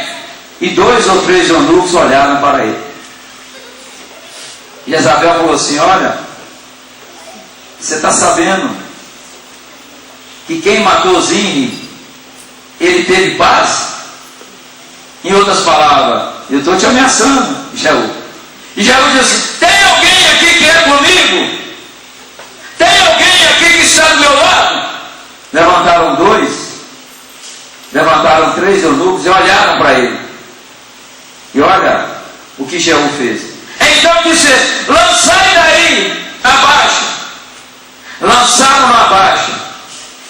E 2 ou 3 eunucos olharam para ele. Jezabel falou assim: olha, você está sabendo que quem matou Zimri, ele teve paz? Em outras palavras, eu estou te ameaçando, Jeú. E Jeú disse: tem alguém aqui que é comigo? Tem alguém aqui que está do meu lado? Levantaram 3 eunucos e olharam para ele. E olha o que Jeú fez. Então disse: lançai daí abaixo. Lançaram abaixo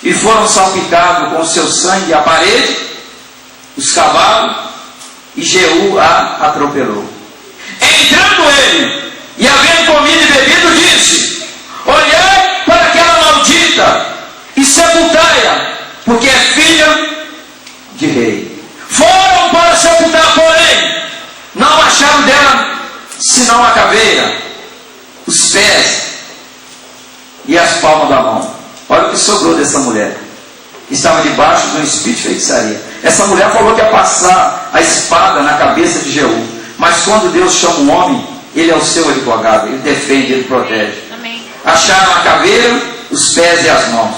e foram salpicados com o seu sangue a parede, os cavalos, e Jeú a atropelou. Entrando ele e havendo comido e bebido, disse: olhai para aquela maldita e sepultai-a, porque é filha de rei. Foram para sepultar, porém não acharam dela senão a caveira, os pés e as palmas da mão. Olha o que sobrou dessa mulher. Estava debaixo de um espírito de feitiçaria. Essa mulher falou que ia passar a espada na cabeça de Jeú. Mas quando Deus chama um homem, ele é o seu advogado, ele defende, ele protege. Amém. Acharam a caveira, os pés e as mãos.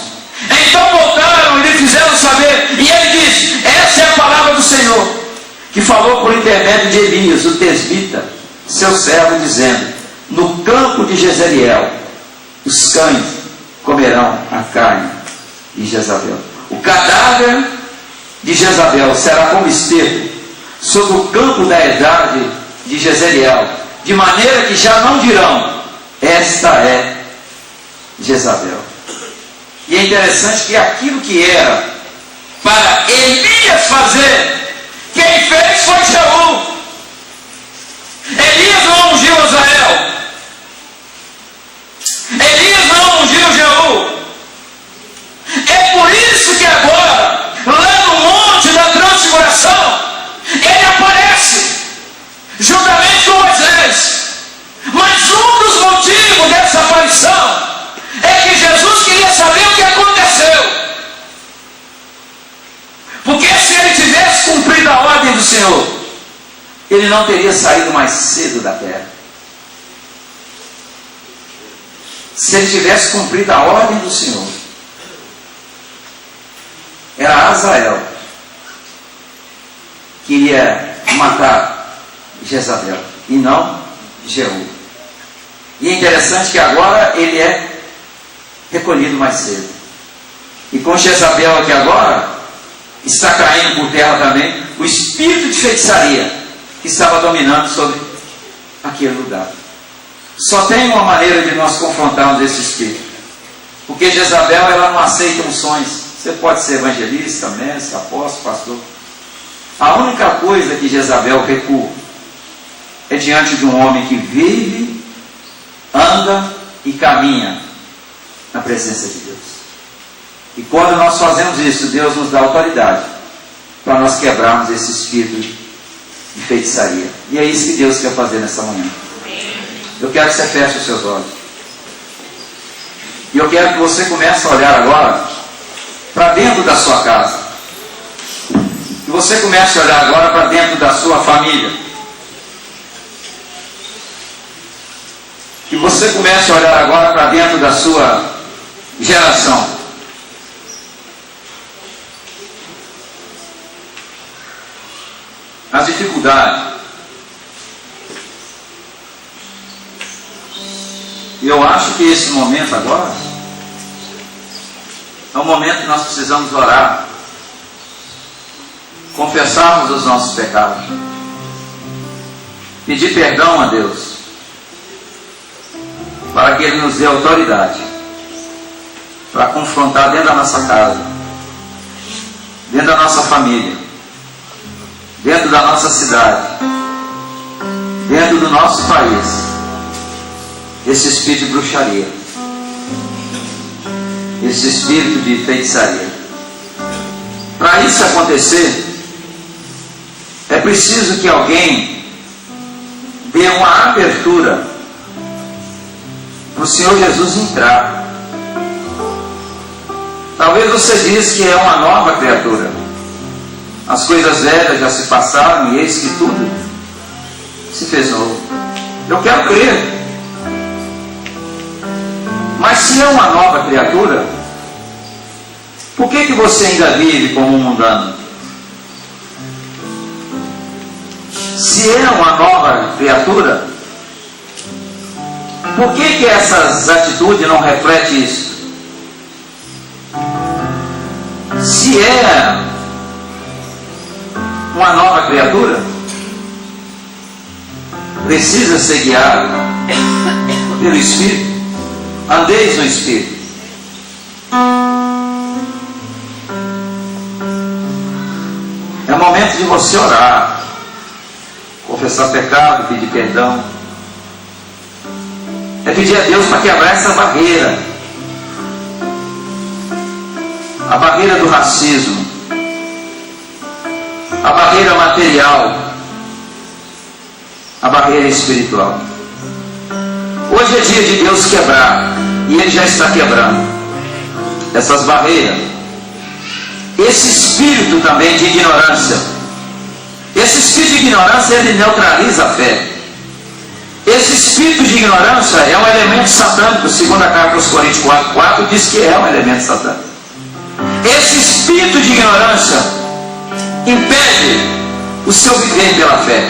Então voltaram e lhe fizeram saber, e ele disse: essa é a palavra do Senhor, que falou por intermédio de Elias, o tesbita, seu servo, dizendo: no campo de Jezreel os cães comerão a carne de Jezabel. O cadáver de Jezabel será como esterco sobre o campo da herdade de Jezreel, de maneira que já não dirão: esta é Jezabel. E é interessante que aquilo que era para Elias fazer, quem fez foi Jeú. Elias não ungiu Azael, Elias não ungiu Jeú. É por isso que agora, lá no Monte da Transfiguração, ele aparece juntamente com Moisés. Mas um dos motivos dessa aparição é que Jesus queria saber o que aconteceu. Porque se ele tivesse cumprido a ordem do Senhor, ele não teria saído mais cedo da terra. Se ele tivesse cumprido a ordem do Senhor, era Azael que iria matar Jezabel e não Jeú. E é interessante que agora ele é recolhido mais cedo. E com Jezabel aqui agora, está caindo por terra também o espírito de feitiçaria que estava dominando sobre aquele lugar. Só tem uma maneira de nós confrontarmos esse espírito. Porque Jezabel, ela não aceita unções. Você pode ser evangelista, mestre, apóstolo, pastor. A única coisa que Jezabel recua é diante de um homem que vive, anda e caminha na presença de Deus. E quando nós fazemos isso, Deus nos dá autoridade para nós quebrarmos esse espírito de feitiçaria. E é isso que Deus quer fazer nessa manhã. Eu quero que você feche os seus olhos. E eu quero que você comece a olhar agora para dentro da sua casa. Que você comece a olhar agora para dentro da sua família. Que você comece a olhar agora para dentro da sua geração. As dificuldades. E eu acho que esse momento agora é um momento que nós precisamos orar, confessarmos os nossos pecados, pedir perdão a Deus, para que Ele nos dê autoridade para confrontar dentro da nossa casa, dentro da nossa família, dentro da nossa cidade, dentro do nosso país, esse espírito de bruxaria, esse espírito de feitiçaria. Para isso acontecer, é preciso que alguém dê uma abertura para o Senhor Jesus entrar. Talvez você diz que é uma nova criatura. As coisas velhas já se passaram e eis que tudo se fez novo. Eu quero crer. Mas se é uma nova criatura, por que você ainda vive como um mundano? Se é uma nova criatura, por que essas atitudes não refletem isso? Se é uma nova criatura, precisa ser guiado pelo Espírito. Andeis no Espírito. É o momento de você orar, confessar pecado, pedir perdão. É pedir a Deus para quebrar essa barreira. A barreira do racismo, a barreira material, a barreira espiritual. Hoje é dia de Deus quebrar, e Ele já está quebrando essas barreiras. Esse espírito também de ignorância, esse espírito de ignorância, ele neutraliza a fé. Esse espírito de ignorância é um elemento satânico. Segunda carta aos Coríntios 4:4 diz que é um elemento satânico. Esse espírito de ignorância impede o seu viver pela fé.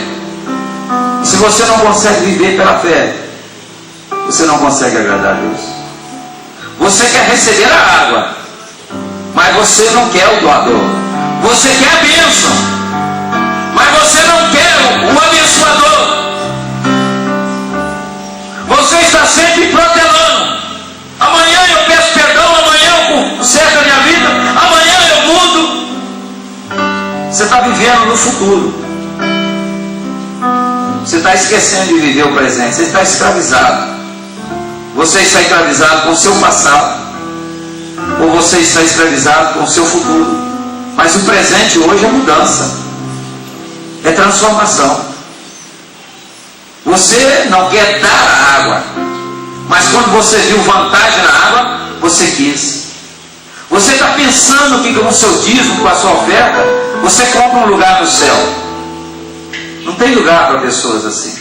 Se você não consegue viver pela fé, você não consegue agradar a Deus. Você quer receber a água, mas você não quer o doador. Você quer a bênção, mas você não quer o abençoador. Você está sempre protelando. Amanhã eu peço perdão, amanhã eu conserto a minha vida, amanhã eu mudo. Você está vivendo no futuro. Você está esquecendo de viver o presente. Você está escravizado. Você está escravizado com o seu passado, ou você está escravizado com o seu futuro. Mas o presente hoje é mudança, é transformação. Você não quer dar a água, mas quando você viu vantagem na água, você quis. Você está pensando que com o seu dízimo, com a sua oferta, você compra um lugar no céu. Não tem lugar para pessoas assim.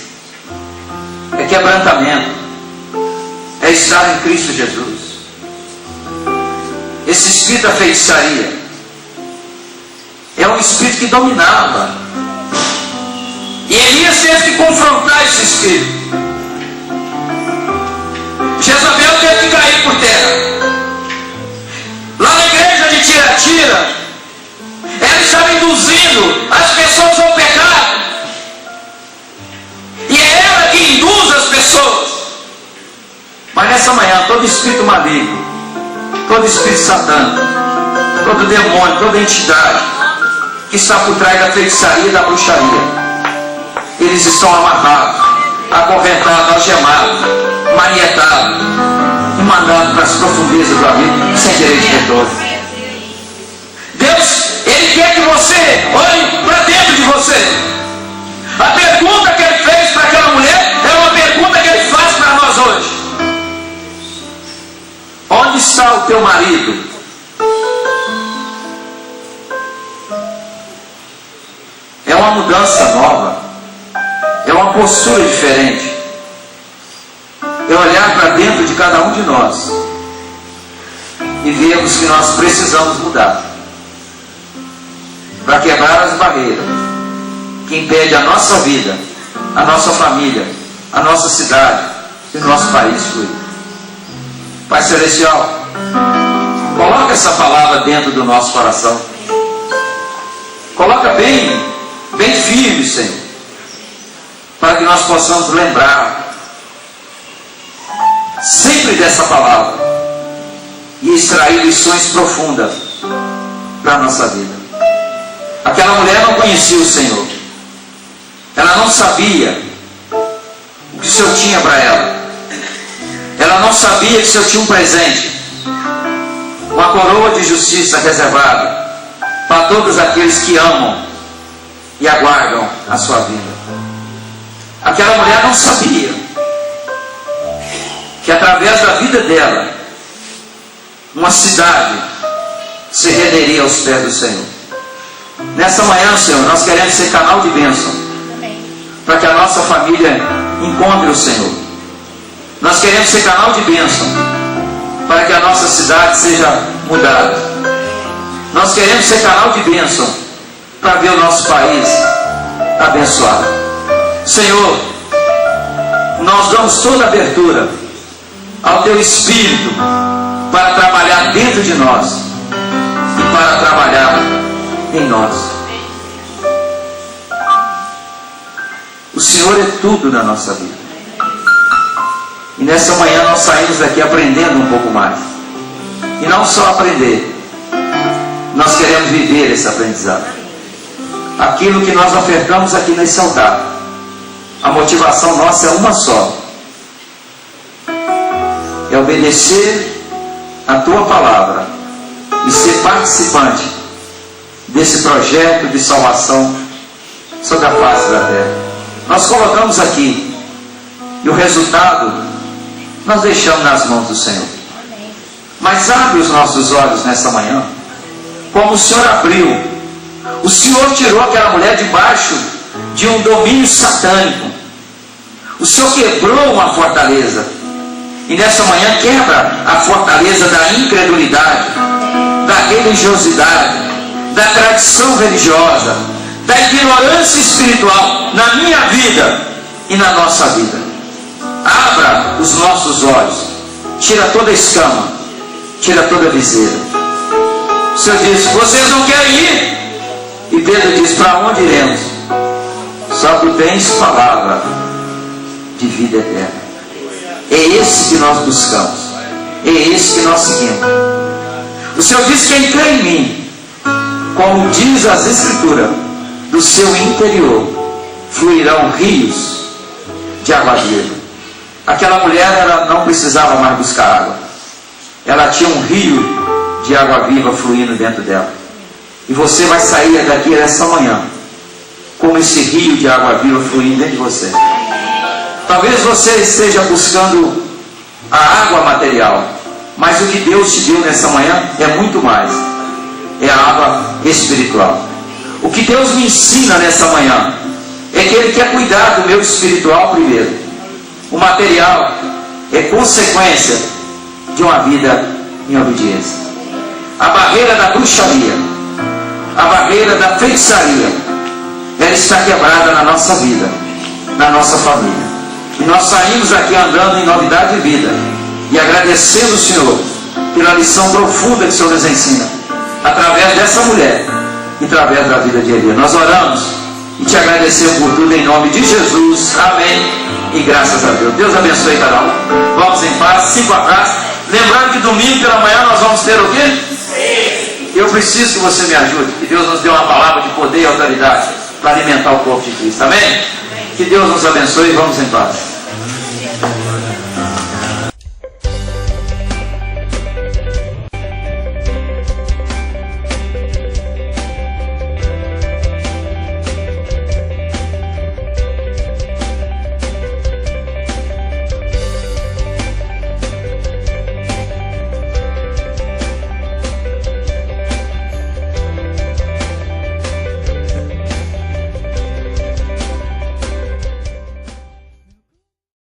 É quebrantamento. É estar em Cristo Jesus. Esse espírito da feitiçaria é um espírito que dominava. E Elias teve que confrontar esse espírito. Jezabel teve que cair por terra. Lá na igreja de Tiatira, ela estava induzindo as pessoas ao pecado. E é ela que espírito maligno, todo espírito satânico, todo demônio, toda entidade que está por trás da feitiçaria e da bruxaria, eles estão amarrados, acorrentados, algemados, manietados e mandados para as profundezas do abismo sem direito de retorno. Deus, Ele quer que você olhe para dentro de você. A pergunta que Ele fez para aquela mulher é uma pergunta que Ele faz para nós hoje. Onde está o teu marido? É uma mudança nova, é uma postura diferente, é olhar para dentro de cada um de nós e vermos que nós precisamos mudar para quebrar as barreiras que impedem a nossa vida, a nossa família, a nossa cidade e o nosso país fluir. Pai Celestial, coloca essa palavra dentro do nosso coração, coloca bem firme, Senhor, para que nós possamos lembrar sempre dessa palavra e extrair lições profundas para a nossa vida. Aquela mulher não conhecia o Senhor, ela não sabia o que o Senhor tinha para ela, ela não sabia que o Senhor tinha um presente, uma coroa de justiça reservada para todos aqueles que amam e aguardam a sua vida. Aquela mulher não sabia que através da vida dela uma cidade se renderia aos pés do Senhor. Nessa manhã, Senhor, nós queremos ser canal de bênção para que a nossa família encontre o Senhor. Nós queremos ser canal de bênção para que a nossa cidade seja mudada. Nós queremos ser canal de bênção para ver o nosso país abençoado. Senhor, nós damos toda a abertura ao Teu Espírito para trabalhar dentro de nós e para trabalhar em nós. O Senhor é tudo na nossa vida. E nessa manhã nós saímos daqui aprendendo um pouco mais. E não só aprender, nós queremos viver esse aprendizado. Aquilo que nós ofertamos aqui nesse altar, a motivação nossa é uma só: é obedecer a Tua palavra e ser participante desse projeto de salvação sobre a face da terra. Nós colocamos aqui e o resultado nós deixamos nas mãos do Senhor. Mas abre os nossos olhos nessa manhã, como o Senhor abriu. O Senhor tirou aquela mulher debaixo de um domínio satânico. O Senhor quebrou uma fortaleza. E nessa manhã quebra a fortaleza da incredulidade, da religiosidade, da tradição religiosa, da ignorância espiritual na minha vida e na nossa vida. Abra os nossos olhos, tira toda a escama, tira toda a viseira. O Senhor diz: vocês não querem ir? E Pedro diz: para onde iremos? Só tu tens palavra de vida eterna. É esse que nós buscamos, é esse que nós seguimos. O Senhor diz: quem crê em mim, como diz as Escrituras, do seu interior fluirão rios de água viva. Aquela mulher, ela não precisava mais buscar água, ela tinha um rio de água viva fluindo dentro dela. E você vai sair daqui nessa manhã como esse rio de água viva fluindo dentro de você. Talvez você esteja buscando a água material, mas o que Deus te deu nessa manhã é muito mais. É a água espiritual. O que Deus me ensina nessa manhã é que Ele quer cuidar do meu espiritual primeiro. O material é consequência de uma vida em obediência. A barreira da bruxaria, a barreira da feitiçaria, ela está quebrada na nossa vida, na nossa família. E nós saímos aqui andando em novidade de vida e agradecendo o Senhor pela lição profunda que o Senhor nos ensina através dessa mulher e através da vida de Elias. Nós oramos e te agradecemos por tudo em nome de Jesus. Amém. E graças a Deus. Deus abençoe cada um. Vamos em paz. 5 abraços. Lembrando que domingo pela manhã nós vamos ter o quê? Eu preciso que você me ajude. Que Deus nos dê uma palavra de poder e autoridade para alimentar o corpo de Cristo. Amém? Que Deus nos abençoe e vamos em paz.